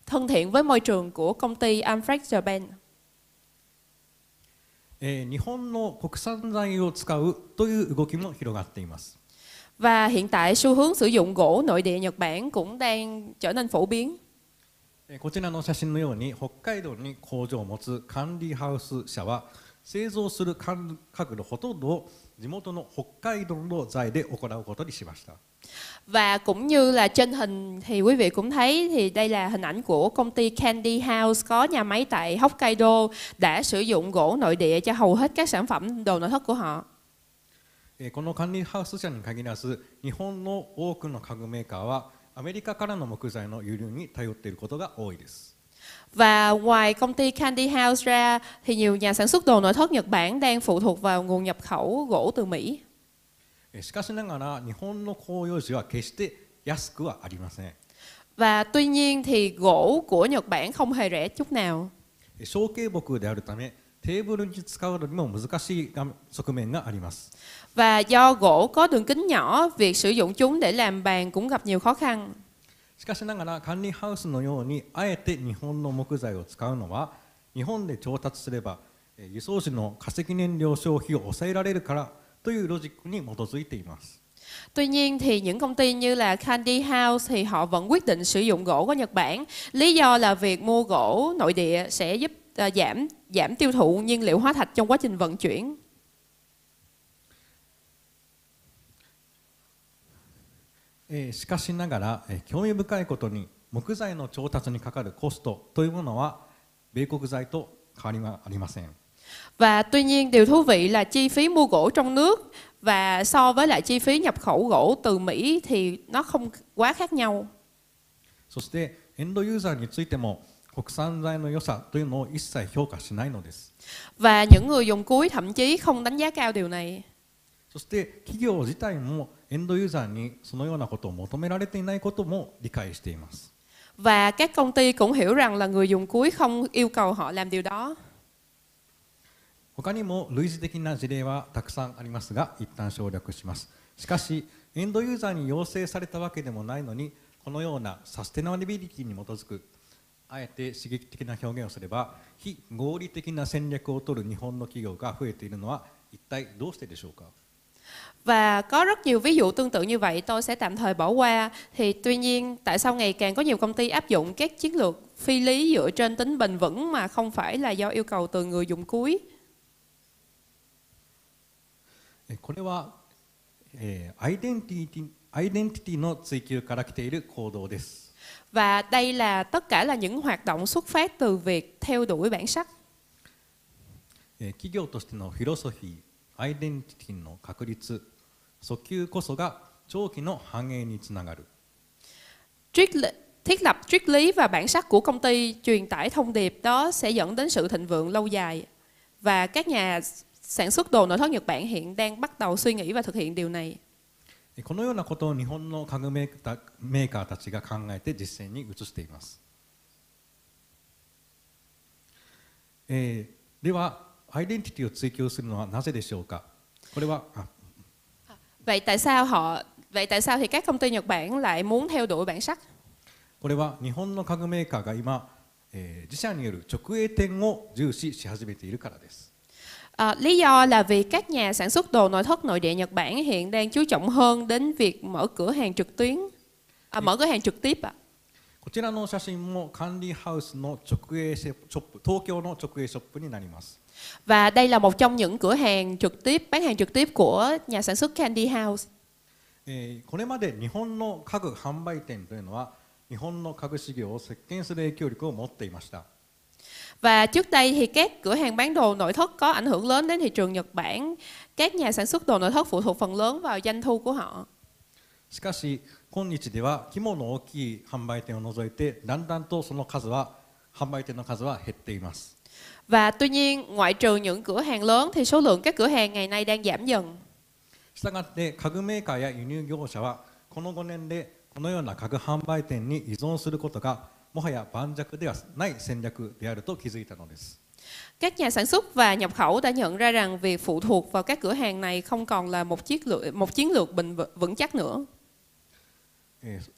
thân thiện với môi trường của công ty Alfred Japan. 日本の国産材を使うという動きも広がっています。Và hiện tại xu hướng sử dụng gỗ nội địa Nhật Bản cũng đang trở nên phổ biến. こちらの写真のように北海道に工場を持つ管理ハウス社は製造する家具のほとんどを地元の北海道の材で行うことにしました。Và cũng như là trên hình thì quý vị cũng thấy thì đây là hình ảnh của công ty Candy House có nhà máy tại Hokkaido đã sử dụng gỗ nội địa cho hầu hết các sản phẩm đồ nội thất của họ. この管理ハウス社に限らず日本の多くの家具メーカーはアメリカからの木材の輸入に頼っていることが多いです。Và ngoài công ty Candy House ra thì nhiều nhà sản xuất đồ nội thất Nhật Bản đang phụ thuộc vào nguồn nhập khẩu gỗ từ Mỹ. しかしながら日本の広葉樹は決して安くはありません。 Và tuy nhiên thì gỗ của Nhật Bản không hề rẻ chút nào. 小径木であるためテーブルに使うのにも難しい側面があります。 Và do gỗ có đường kính nhỏ, việc sử dụng chúng để làm bàn cũng gặp nhiều khó khăn. しかしながら管理ハウスのようにあえて日本の木材を使うのは日本で調達すれば輸送時の化石燃料消費を抑えられるからというロジックに基づいています。 Tuy nhiên thì những công ty như là Candy House thì họ vẫn quyết định sử dụng gỗ của Nhật Bản. Lý do là việc mua gỗ nội địa sẽ giúp giảm tiêu thụ nhiên liệu hóa thạch trong quá trình vận chuyển. しかしながら興味深いことに木材の調達にかかるコストというものは米国材と変わりはありません。 Và tuy nhiên điều thú vị là chi phí mua gỗ trong nước và so với lại chi phí nhập khẩu gỗ từ Mỹ thì nó không quá khác nhau. そしてエンドユーザーについても国産材の良さというのを一切評価しないのです。 Và những người dùng cuối thậm chí không đánh giá cao điều này. そして企業自体もエンドユーザーにそのようなことを求められていないことも理解しています。 Và các công ty cũng hiểu rằng là người dùng cuối không yêu cầu họ làm điều đó. 他にも類似的な事例はたくさんありますが一旦省略します。しかしエンドユーザーに要請されたわけでもないのにこのようなサステナビリティに基づくあえて刺激的な表現をすれば非合理的な戦略を取る日本の企業が増えているのは一体どうしてでしょうか。 Và có rất nhiều ví dụ tương tự như vậy, tôi sẽ tạm thời bỏ qua. Thì tuy nhiên tại sao ngày càng có nhiều công ty áp dụng các chiến lược phi lý dựa trên tính bền vững mà không phải là do yêu cầu từ người dùng cuối? これはアイデンティティの追求から来ている行動です。 Và đây là tất cả là những hoạt động xuất phát từ việc theo đuổi bản sắc. 企業としてのフィロソフィー、アイデンティティの確立、訴求こそが長期の繁栄につながる。 Thiết lập triết lý và bản sắc của công ty truyền tải thông điệp đó sẽ dẫn đến sự thịnh vượng lâu dài. Và các nhà sản xuất đồ nội thất Nhật Bản hiện đang bắt đầu suy nghĩ và thực hiện điều này. このようなことを日本の家具メーカーたちが考えて実践に移しています。ではアイデンティティを追求するのはなぜでしょうか。これは Vậy tại sao thì các công ty Nhật Bản lại muốn theo đuổi bản sắc? これは日本の家具メーカーが今、自社による直営店を重視し始めているからです。 Lý do là vì các nhà sản xuất đồ nội thất nội địa Nhật Bản hiện đang chú trọng hơn đến việc mở cửa hàng trực tuyến, mở cửa hàng trực tiếp. こちらの写真も管理ハウスの直営ショップ、東京の直営ショップになります。 Và đây là một trong những cửa hàng trực tiếp, bán hàng trực tiếp của nhà sản xuất Candy House. これまで日本の家具販売店というのは日本の家具市場を席巻する影響力を持っていました。 Và trước đây thì các cửa hàng bán đồ nội thất có ảnh hưởng lớn đến thị trường Nhật Bản. Các nhà sản xuất đồ nội thất phụ thuộc phần lớn vào doanh thu của họ. しかし今日では規模の大きい販売店を除いてだんだんとその数は販売店の数は減っています。 Và tuy nhiên, ngoại trừ những cửa hàng lớn thì số lượng các cửa hàng ngày nay đang giảm dần. したがって家具メーカーや輸入業者はこの5年でこのような家具販売店に依存することがもはや盤石ではない戦略であると気づいたのです。 Các nhà sản xuất và nhập khẩu đã nhận ra rằng việc phụ thuộc vào các cửa hàng này không còn là một chiến lược vững chắc nữa.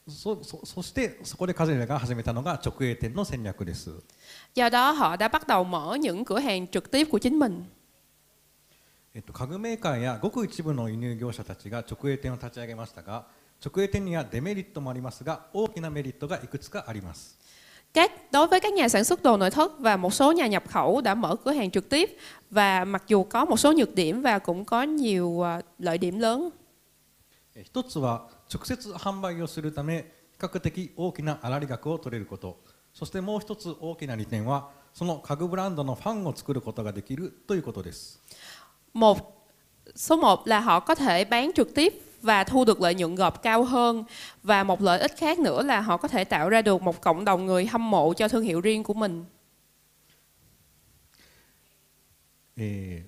そしてそこで彼らが始めたのが直営店の戦略です。 Do đó họ đã bắt đầu mở những cửa hàng trực tiếp của chính mình. 家具メーカーやごく一部の輸入業者たちが直営店を立ち上げましたが、直営店にはデメリットもありますが、大きなメリットがいくつかあります。 Đối với các nhà sản xuất đồ nội thất và một số nhà nhập khẩu đã mở cửa hàng trực tiếp, và mặc dù có một số nhược điểm và cũng có nhiều lợi điểm lớn. 一つは直接販売をするため比較的大きな粗利額を取れること、そしてもう一つ大きな利点はその家具ブランドのファンを作ることができるということです。 Số 1 là họ có thể bán trực tiếp và thu được lợi nhuận gộp cao hơn, và một lợi ích khác nữa là họ có thể tạo ra được một cộng đồng người hâm mộ cho thương hiệu riêng của mình.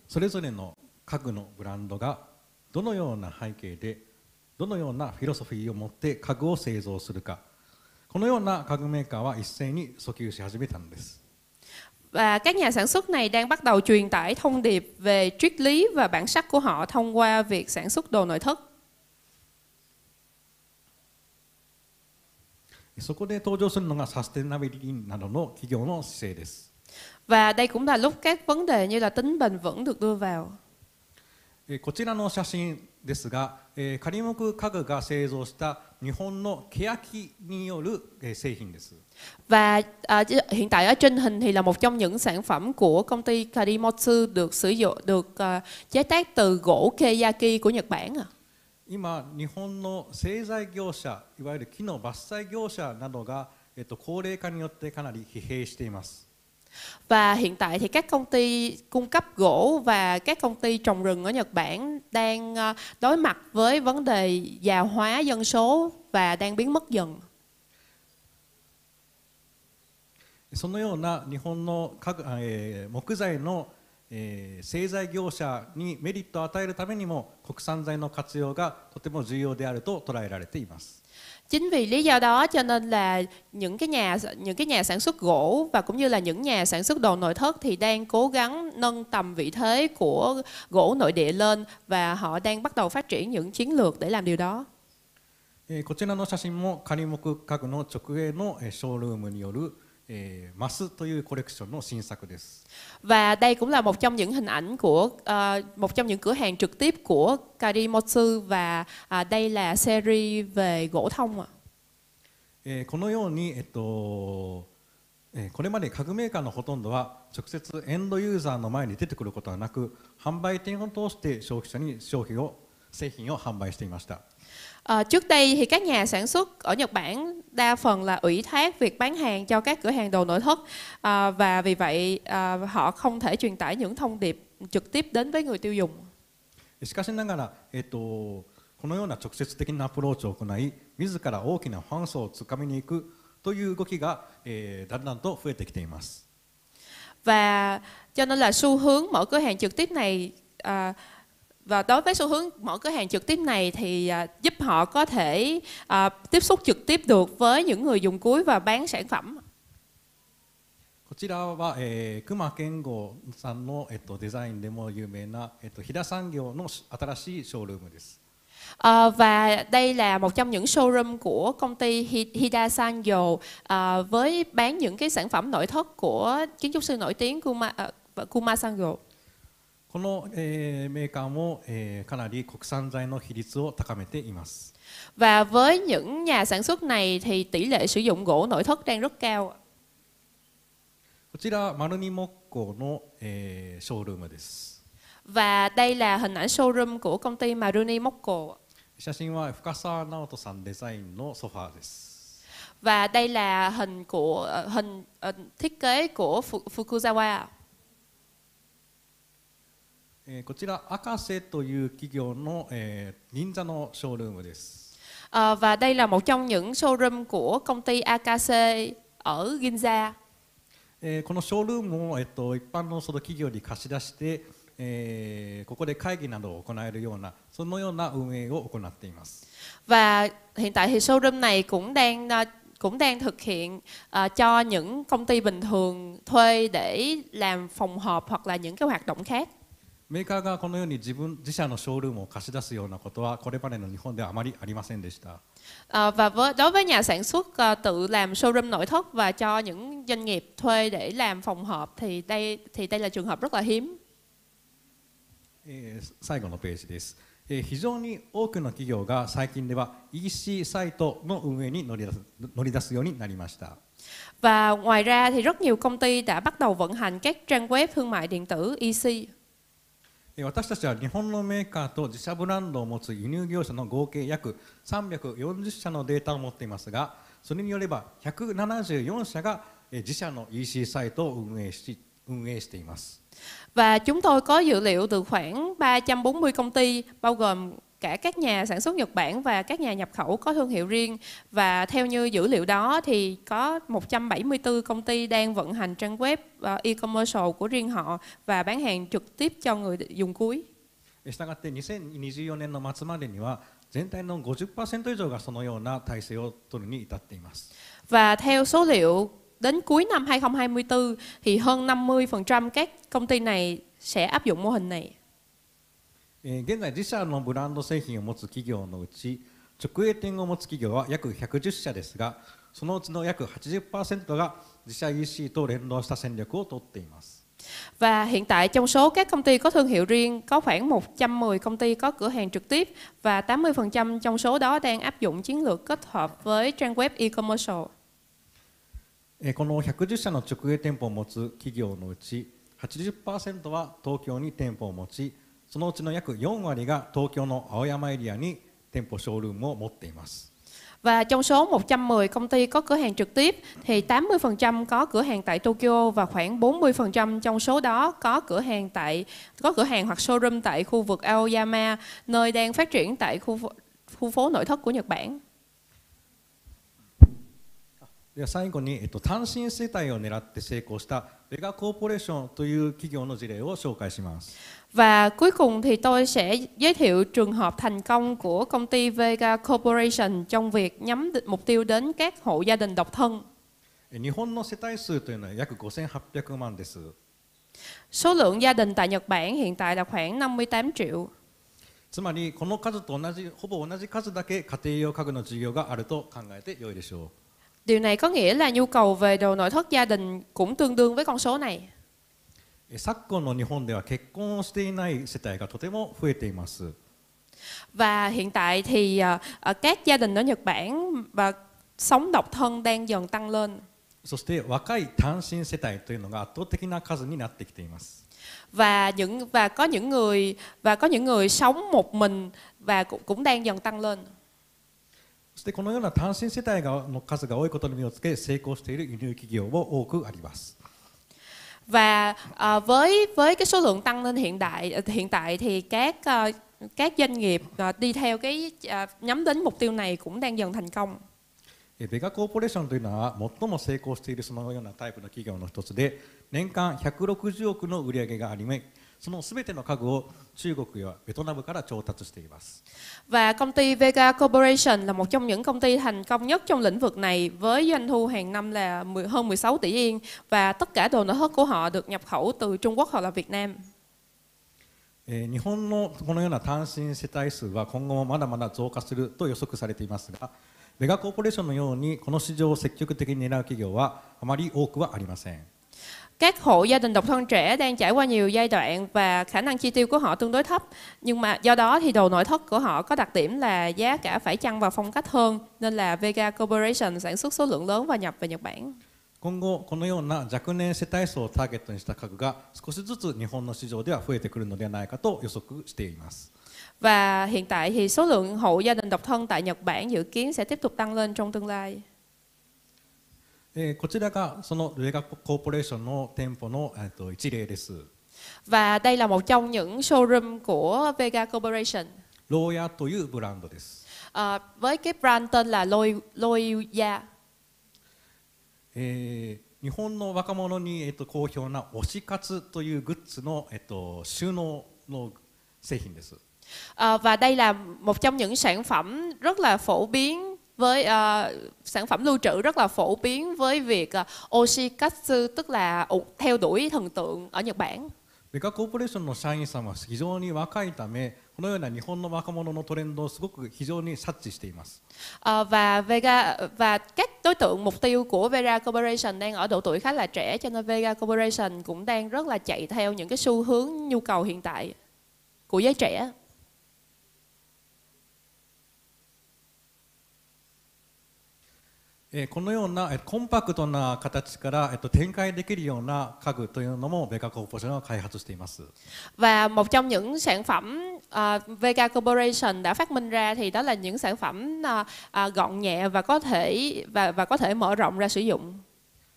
それぞれの家具のブランドがどのような背景でどのようなフィロソフィーを持って家具を製造するか、このような家具メーカーは一斉に訴求し始めたのです。 Và các nhà sản xuất này đang bắt đầu truyền tải thông điệp về triết lý và bản sắc của họ thông qua việc sản xuất đồ nội thất. そこで登場するのがサステナビリティなどの企業の姿勢です。 Và đây cũng là lúc các vấn đề như là tính bền vững được đưa vào. こちらの写真ですが、仮木家具が製造した日本の欅による製品です。 Và hiện tại ở trên hình thì là một trong những sản phẩm của công ty Karimotsu được chế tác từ gỗ keyaki của Nhật Bản. 今日本の製材業者、いわゆる木の伐採業者などが、高齢化によってかなり疲弊しています。 Và hiện tại thì các công ty cung cấp gỗ và các công ty trồng rừng ở Nhật Bản đang đối mặt với vấn đề già hóa dân số và đang biến mất dần. そのような日本の木材の製材業者にメリットを与えるためにも国産材の活用がとても重要であると捉えられています。 Chính vì lý do đó cho nên là những cái nhà sản xuất gỗ và cũng như là những nhà sản xuất đồ nội thất thì đang cố gắng nâng tầm vị thế của gỗ nội địa lên, và họ đang bắt đầu phát triển những chiến lược để làm điều đó. こちらの写真も仮木家具の直営のショールームによるマスというコレクションの新作です。 Và đây cũng là một trong những hình ảnh của một trong những cửa hàng trực tiếp của Karimotsu, và đây là series về gỗ thông ạ. このようにこれまで家具メーカーのほとんどは直接エンドユーザーの前に出てくることはなく、販売店を通して消費者に製品を販売していました。 Trước đây thì các nhà sản xuất ở Nhật Bản đa phần là ủy thác việc bán hàng cho các cửa hàng đồ nội thất, và vì vậy họ không thể truyền tải những thông điệp trực tiếp đến với người tiêu dùng. しかしながら、このような直接的なアプローチを行い、自ら大きなファン層をつかみに行くという動きが、だんだんと増えてきています。 Và cho nên là xu hướng mở cửa hàng trực tiếp này, và đối với xu hướng mở cửa hàng trực tiếp này thì giúp họ có thể tiếp xúc trực tiếp được với những người dùng cuối và bán sản phẩm. こちらは、隈研吾さんの、デザインでも有名な、飛騨産業の新しいショールームです。 Và đây là một trong những showroom của công ty Hida Sangyo, với bán những cái sản phẩm nội thất của kiến trúc sư nổi tiếng Kuma Sangyo. この、メーカーも、かなり国産材の比率を高めています。 Và với những nhà sản xuất này thì tỷ lệ sử dụng gỗ nội thất đang rất cao. こちら丸二木工の、ショールームです。 Và đây là hình ảnh showroom của công ty Maruni Mokko. 写真は深澤直人さんデザインのソファーです。 Và đây là hình thiết kế của Fukuzawa. こちら赤瀬という企業の、銀座のショールームです。Và đây là một trong những showroom của công ty AKC ở Ginza. このショールームを、一般のその企業に貸し出して、ここで会議などを行えるようなそのような運営を行っています。Và hiện tại thì showroom này cũng đang thực hiện cho những công ty bình thường thuê để làm phòng họp hoặc là những cái hoạt động khác. メーカーがこのように自社のショールームを貸し出すようなことはこれまでの日本ではあまりありませんでした。Và đối với nhà sản xuất tự làm showroom nội thất và cho những doanh nghiệp thuê để làm phòng họp thì đây là trường hợp rất là hiếm. 最後のページです。非常に多くの企業が最近では EC サイトの運営に乗り出すようになりました。Và ngoài ra thì rất nhiều công ty đã bắt đầu vận hành các trang web thương mại điện tử EC. 私たちは日本のメーカーと自社ブランドを持つ輸入業者の合計約340社のデータを持っていますが、それによれば174社が自社の EC サイトを運営しています。Và chúng tôi có dữ liệu từ khoảng 340 công ty, bao gồm cả các nhà sản xuất Nhật Bản và các nhà nhập khẩu có thương hiệu riêng. Và theo như dữ liệu đó thì có 174 công ty đang vận hành trang web e-commerce của riêng họ và bán hàng trực tiếp cho người dùng cuối. したがって2024年の末までには全体の 50% 以上がそのような体制を取るに至っています。 Và theo số liệu đến cuối năm 2024 thì hơn 50% các công ty này sẽ áp dụng mô hình này. 現在自社のブランド製品を持つ企業のうち直営店を持つ企業は約110社ですが、そのうちの約 80% が自社 EC と連動した戦略を取っています。 Và hiện tại trong số các công ty có thương hiệu riêng có khoảng 110 công ty có cửa hàng trực tiếp và 80% trong số đó đang áp dụng chiến lược kết hợp với trang web e-commerce. この110社の直営店舗を持つ企業のうち 80% は東京に店舗を持ち、そのうちの約4割が東京の青山エリアに店舗ショールームを持っています。 Và trong số 110 công ty có cửa hàng trực tiếp thì 80% có cửa hàng tại Tokyo và khoảng 40% trong số đó có cửa hàng hoặc showroom tại khu vực Aoyama, nơi đang phát triển tại khu phố nội thất của Nhật Bản. では最後に、単身世帯を狙って成功したベガコーポレーションという企業の事例を紹介します。 Và cuối cùng thì tôi sẽ giới thiệu trường hợp thành công của công ty Vega Corporation trong việc nhắm mục tiêu đến các hộ gia đình độc thân. 日本の世帯数というのは約5800万です。 Số lượng gia đình tại Nhật Bản hiện tại là khoảng 58 triệu. つまりこの数とほぼ同じ数だけ家庭用家具の需要があると考えて良いでしょう。 Điều này có nghĩa là nhu cầu về đồ nội thất gia đình cũng tương đương với con số này. 昨今の日本では結婚をしていない世帯がとても増えています。 Và hiện tại thì các gia đình ở Nhật Bản và sống độc thân đang dần tăng lên. そして若い単身世帯というのが圧倒的な数になってきています。 Và có những người sống một mình và cũng đang dần tăng lên. そしてこのような単身世帯の数が多いことに目をつけ成功している輸入企業も多くあります。 Và với cái số lượng tăng lên hiện tại thì các doanh nghiệp đi theo cái nhắm đến mục tiêu này cũng đang dần thành công. ベガコーポレーションというのは最も成功しているそのようなタイプの企業の一つで、年間160億の売り上げがあり、そのすべての家具を中国やベトナムから調達しています。 Và công ty Vega Corporation là một trong những công ty thành công nhất trong lĩnh vực này với doanh thu hàng năm là hơn 16 tỷ yên và tất cả đồ nội thất của họ được nhập khẩu từ Trung Quốc hoặc là Việt Nam. 日本のこのような単身世帯数は今後もまだまだ増加すると予測されていますが、ベガコーポレーションのようにこの市場を積極的に狙う企業はあまり多くはありません。 Các hộ gia đình độc thân trẻ đang trải qua nhiều giai đoạn và khả năng chi tiêu của họ tương đối thấp. Nhưng mà do đó thì đồ nội thất của họ có đặc điểm là giá cả phải chăng và phong cách hơn, nên là Vega Corporation sản xuất số lượng lớn và nhập về Nhật Bản. 今後このような若年世帯層をターゲットにした家具が少しずつ日本の市場では増えてくるのではないかと予測しています。 Và hiện tại thì số lượng hộ gia đình độc thân tại Nhật Bản dự kiến sẽ tiếp tục tăng lên trong tương lai. こちらがそのベガコーポレーションの店舗の一例です。 Và đây là một trong những showroom của Vega Corporation. ローヤというブランドです。Với cái brand tên là Loya. 日本の若者に、好評な推し活というグッズの、収納の製品です。Và đây là một trong những sản phẩm rất là phổ biến với sản phẩm lưu trữ rất là phổ biến với việc oshikatsu, tức là theo đuổi thần tượng ở Nhật Bản. ベガコーポレーションの社員さんは非常に若いため、このような日本の若者のトレンドをすごく非常に察知しています。Và các đối tượng mục tiêu của Vega Corporation đang ở độ tuổi khá là trẻ, cho nên Vega Corporation cũng đang rất là chạy theo những cái xu hướng nhu cầu hiện tại của giới trẻ. このようなコンパクトな形から展開できるような家具というのもベガコーポレーションが開発しています。Và một trong những sản phẩm Vega Corporation đã phát minh ra thì đó là những sản phẩm gọn nhẹ và có thể mở rộng ra sử dụng.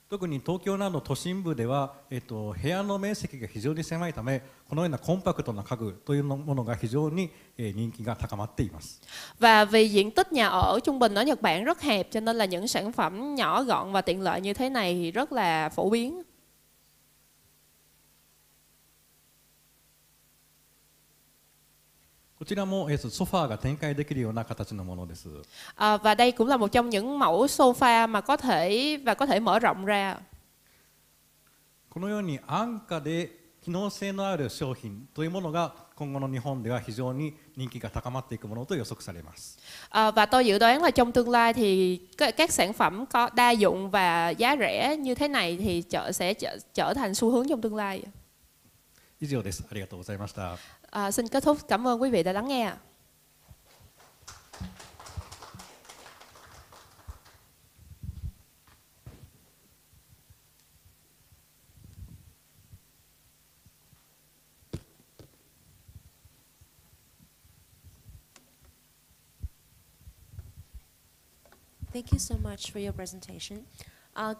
特に東京など都心部では、部屋の面積が非常に狭いため、このようなコンパクトな家具というものが非常に人気が高まっています。Và vì diện tích nhà ở trung bình ở Nhật Bản rất hẹp, cho nên là những sản phẩm nhỏ gọn và tiện lợi như thế này thì rất là phổ biến. こちらもソファーが展開できるような形のものです。Và đây cũng là một trong những mẫu sofa mà có thể mở rộng ra. このように安価で機能性のある商品というものが今後の日本では非常に人気が高まっていくものと予測されます。Và tôi dự đoán là trong tương lai thì các sản phẩm có đa dụng và giá rẻ như thế này thì sẽ trở thành xu hướng trong tương lai. 以上です。ありがとうございました。Xin kết thúc. Cảm ơn quý vị đã lắng nghe. Thank you so much for your presentation.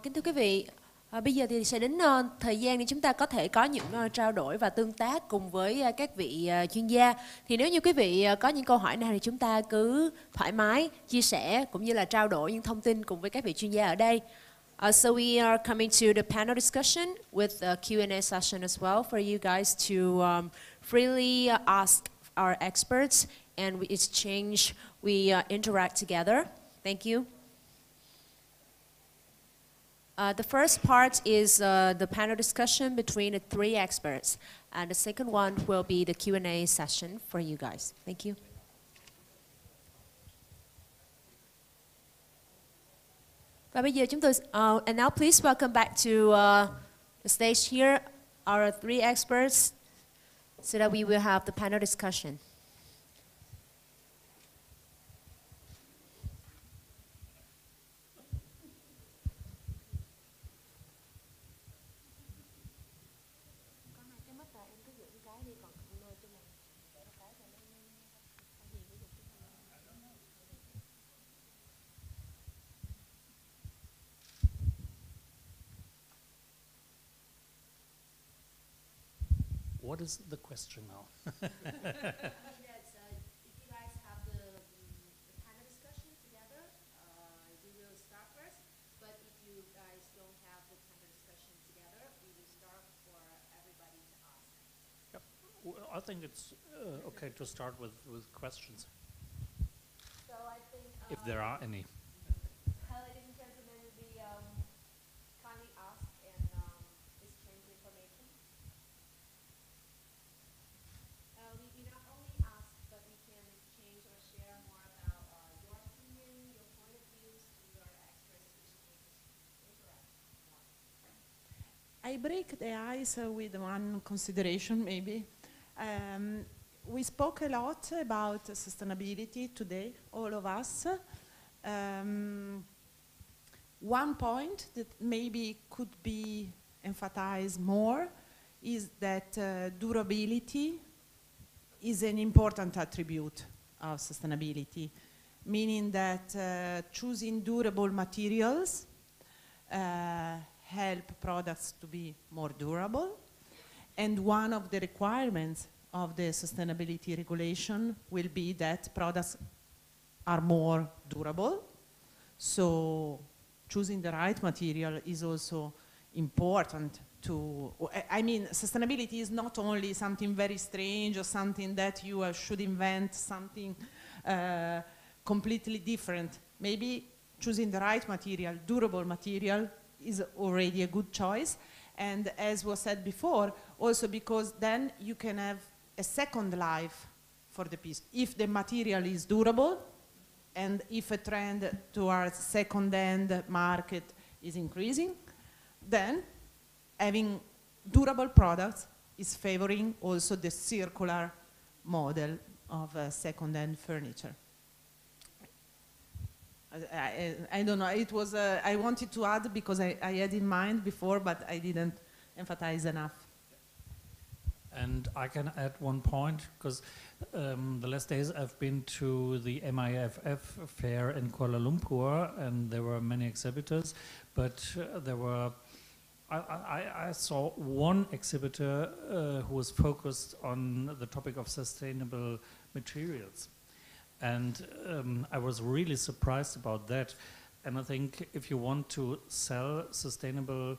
Kính thưa quý vị, bây giờ thì sẽ đến thời gian để chúng ta có thể có những trao đổi và tương tác cùng với các vị chuyên gia. Thì nếu như quý vị có những câu hỏi nào thì chúng ta cứ thoải mái chia sẻ cũng như là trao đổi những thông tin cùng với các vị chuyên gia ở đây. So we are coming to the panel discussion with a Q&A session as well for you guys to freely ask our experts and we exchange, we interact together. Thank you. The first part is the panel discussion between the three experts, and the second one will be the Q&A session for you guys. Thank you. Và bây giờ chúng tôi, and now please welcome back to the stage here our three experts, so that we will have the panel discussion. What is the question now? If you guys have the panel discussion together, we will start first. But if you guys don't have the panel discussion together, we will start for everybody to ask. Yep. Well, I think it's okay to start with questions, So I think if there are any. ladies and gentlemen, we kindly ask and exchange information. We not only ask, but we can exchange or share more about your opinion, your point of views, to your experts to interact more. I break the ice with one consideration, maybe. We spoke a lot about sustainability today, all of us. One point that maybe could be emphasized more is that durability is an important attribute of sustainability, meaning that choosing durable materials help products to be more durable. And one of the requirements of the sustainability regulation will be that products are more durable. So choosing the right material is also important to, I mean, sustainability is not only something very strange or something that you should invent, something completely different. Maybe choosing the right material, durable material, is already a good choice. And as was said before, also because then you can have a second life for the piece. If the material is durable, and if a trend towards second-hand market is increasing, then having durable products is favoring also the circular model of second-hand furniture. I don't know, it was, I wanted to add because I had in mind before, but I didn't emphasize enough. And I can add one point, because the last days I've been to the MIFF fair in Kuala Lumpur, and there were many exhibitors, but there were, I saw one exhibitor who was focused on the topic of sustainable materials. And I was really surprised about that. And I think if you want to sell sustainable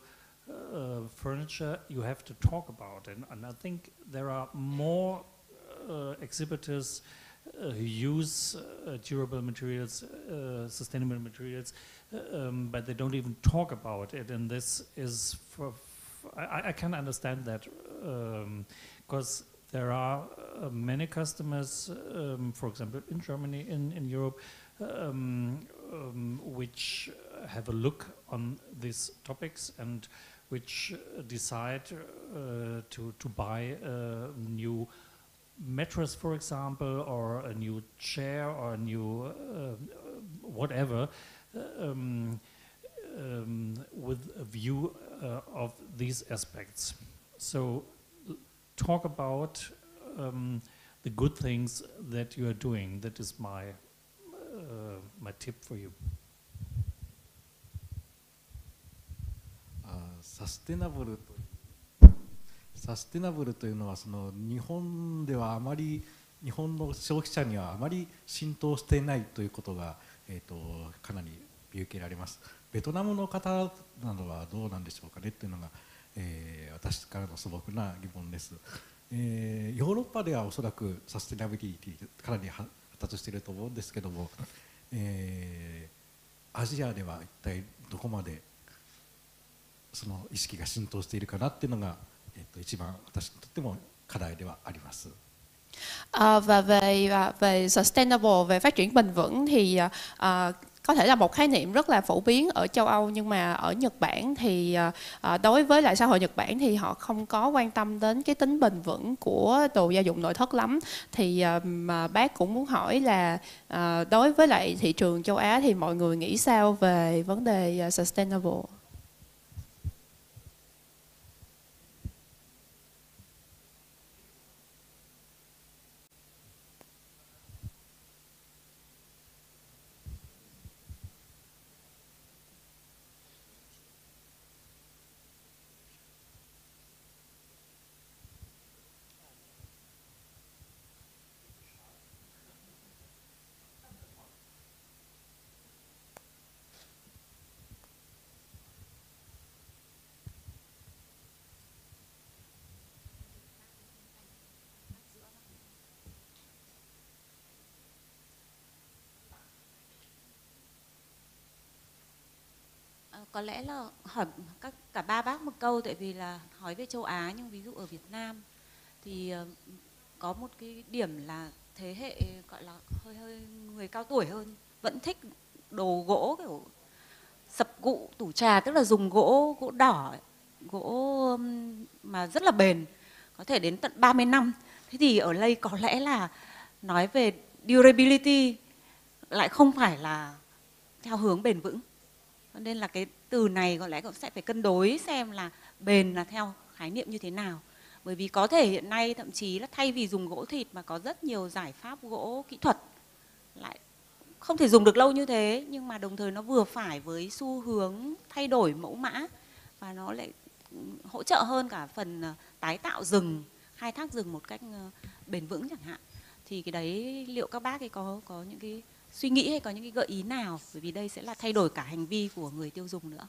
furniture, you have to talk about it. And I think there are more exhibitors who use durable materials, sustainable materials, but they don't even talk about it. And this is, I can understand that, because there are many customers, for example, in Germany, in Europe, which have a look on these topics and which decide to buy a new mattress, for example, or a new chair or a new whatever, with a view of these aspects. So talk about the good things that you are doing. That is my my tip for you. サステナブルというのはその日本ではあまり日本の消費者にはあまり浸透していないということが、かなり見受けられます。ベトナムの方などはどうなんでしょうかねというのが、私からの素朴な疑問です。ヨーロッパではおそらくサステナビリティかなり発達していると思うんですけども、アジアでは一体どこまでその意識が浸透しているかなっていうのが、一番私にとっても課題ではあります。Và về sustainable, về phát triển bền vững thì có thể là một khái niệm rất là phổ biến ở châu Âu, nhưng mà ở Nhật Bản thì đối với lại xã hội Nhật Bản thì họ không có quan tâm đến cái tính bền vững của đồ gia dụng nội thất lắm. Thì mà bác cũng muốn hỏi là đối với lại thị trường châu Á thì mọi người nghĩ sao về vấn đề sustainable? Có lẽ là hỏi cả ba bác một câu, tại vì là hỏi về châu Á, nhưng ví dụ ở Việt Nam thì có một cái điểm là thế hệ gọi là hơi người cao tuổi hơn vẫn thích đồ gỗ kiểu sập gụ tủ trà, tức là dùng gỗ đỏ, gỗ mà rất là bền, có thể đến tận 30 năm. Thế thì ở đây có lẽ là nói về durability lại không phải là theo hướng bền vững. Cho nên là cái từ này có lẽ cũng sẽ phải cân đối xem là bền là theo khái niệm như thế nào. Bởi vì có thể hiện nay thậm chí là thay vì dùng gỗ thịt mà có rất nhiều giải pháp gỗ kỹ thuật lại không thể dùng được lâu như thế, nhưng mà đồng thời nó vừa phải với xu hướng thay đổi mẫu mã, và nó lại hỗ trợ hơn cả phần tái tạo rừng, khai thác rừng một cách bền vững chẳng hạn. Thì cái đấy liệu các bác ấy có những cái suy nghĩ hay có những cái gợi ý nào, bởi vì đây sẽ là thay đổi cả hành vi của người tiêu dùng nữa.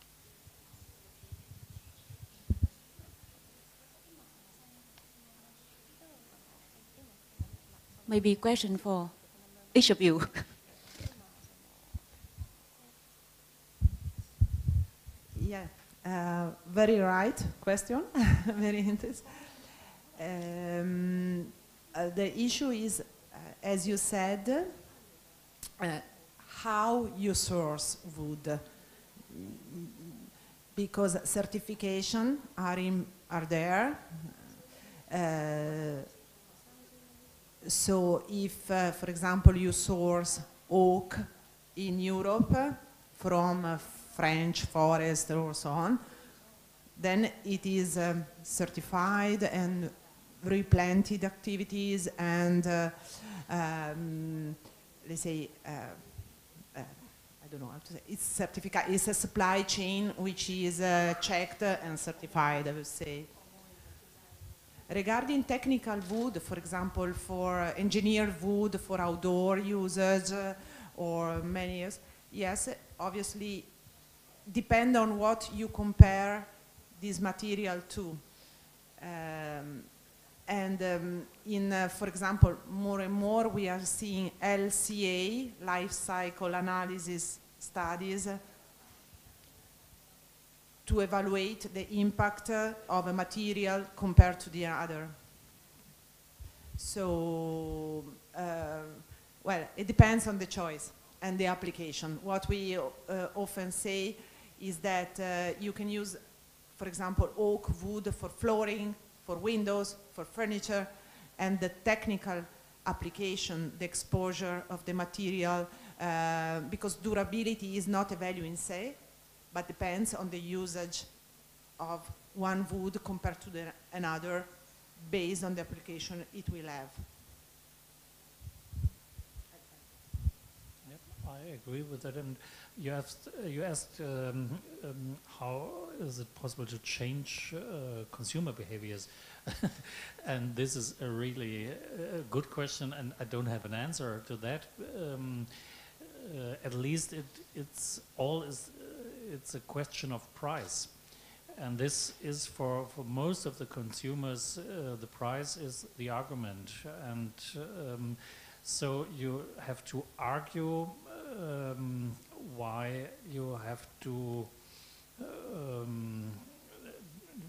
Maybe question for each of you. Yeah, very right question, very interesting. The issue is, as you said, how you source wood, because certification are there. So if, for example, you source oak in Europe from a French forest or so on, then it is certified and replanted activities and let's say, I don't know how to say, it's certificate, it's a supply chain which is checked and certified, I would say. Regarding technical wood, for example, for engineered wood for outdoor usage or many years, yes, obviously, depend on what you compare this material to. For example, more and more we are seeing LCA, life cycle analysis studies, to evaluate the impact of a material compared to the other. So, well, it depends on the choice and the application. What we often say is that you can use, for example, oak wood for flooring, for windows, for furniture, and the technical application, the exposure of the material, because durability is not a value in se, but depends on the usage of one wood compared to another based on the application it will have. Yep, I agree with that. And you asked how is it possible to change consumer behaviors? And this is a really good question, and I don't have an answer to that. At least it's a question of price, and this is for most of the consumers, the price is the argument, and so you have to argue why you have to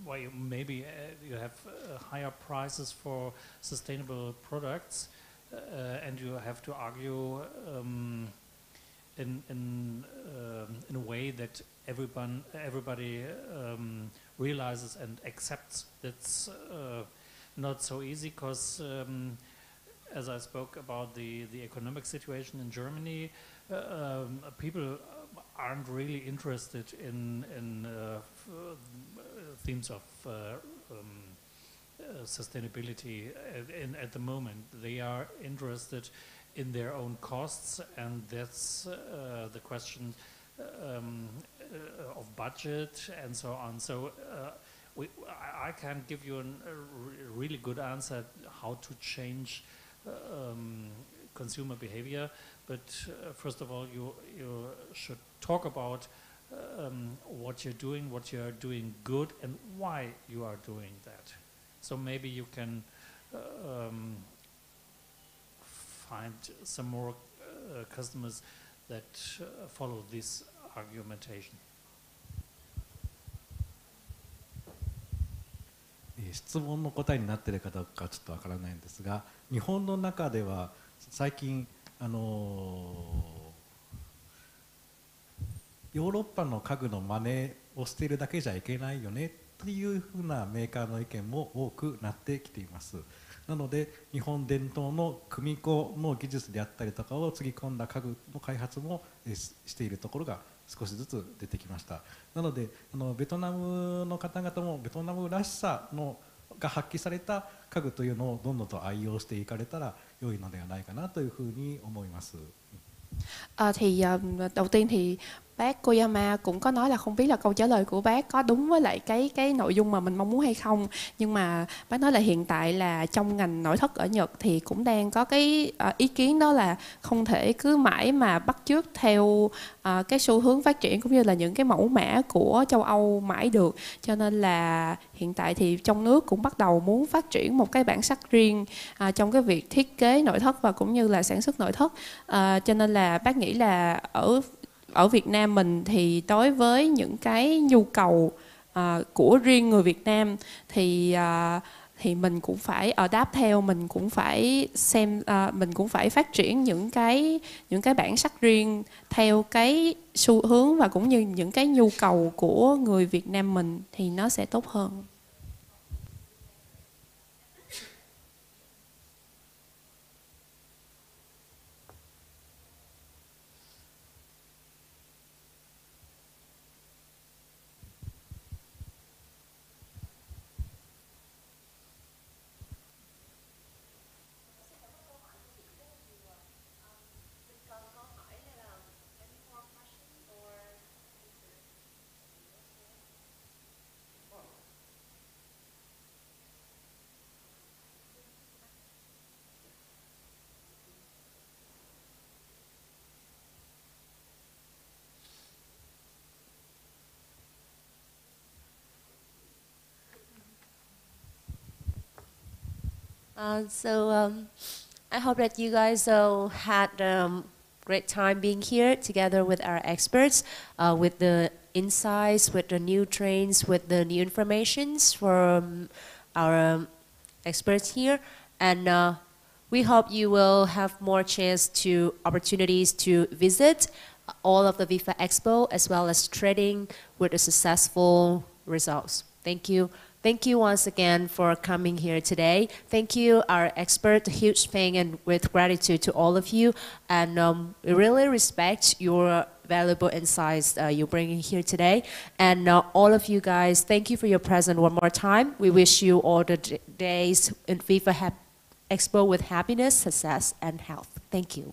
why maybe you have higher prices for sustainable products, and you have to argue in a way that everybody realizes and accepts. That's not so easy, because as I spoke about the economic situation in Germany, people aren't really interested in themes of sustainability at the moment. They are interested in their own costs, and that's the question of budget and so on. So I can't give you a really good answer how to change consumer behavior, but first of all, you should talk about what you're doing good, and why you are doing that. So maybe you can find some more customers that follow this argumentation. 質問の答えになっているかどうかちょっとわからないんですが、日本の中では最近ヨーロッパの家具の真似をしているだけじゃいけないよねというふうなメーカーの意見も多くなってきています。なので日本伝統の組子の技術であったりとかをつぎ込んだ家具の開発もしているところが少しずつ出てきました。なのでベトナムの方々もベトナムらしさが発揮された家具というのをどんどんと愛用していかれたら良いのではないかなというふうに思います。Thì đầu tiên thì Bác Koyama cũng có nói là không biết là câu trả lời của bác có đúng với lại cái nội dung mà mình mong muốn hay không. Nhưng mà bác nói là hiện tại là trong ngành nội thất ở Nhật thì cũng đang có cái ý kiến đó là không thể cứ mãi mà bắt chước theo cái xu hướng phát triển cũng như là những cái mẫu mã của châu Âu mãi được. Cho nên là hiện tại thì trong nước cũng bắt đầu muốn phát triển một cái bản sắc riêng trong cái việc thiết kế nội thất và cũng như là sản xuất nội thất. Cho nên là bác nghĩ là ở Việt Nam mình thì đối với những cái nhu cầu của riêng người Việt Nam thì mình cũng phải adapt theo, mình cũng phải xem, mình cũng phải phát triển những cái bản sắc riêng theo cái xu hướng và cũng như những cái nhu cầu của người Việt Nam mình thì nó sẽ tốt hơn. I hope that you guys had great time being here together with our experts, with the insights, with the new trends, with the new informations from our experts here. And we hope you will have more opportunities to visit all of the Vifa Expo as well as trading with the successful results. Thank you. Thank you once again for coming here today. Thank you, our expert, huge thank and with gratitude to all of you. And we really respect your valuable insights you're bringing here today. And all of you guys, thank you for your presence one more time. We wish you all the days in Vifa Expo with happiness, success, and health. Thank you.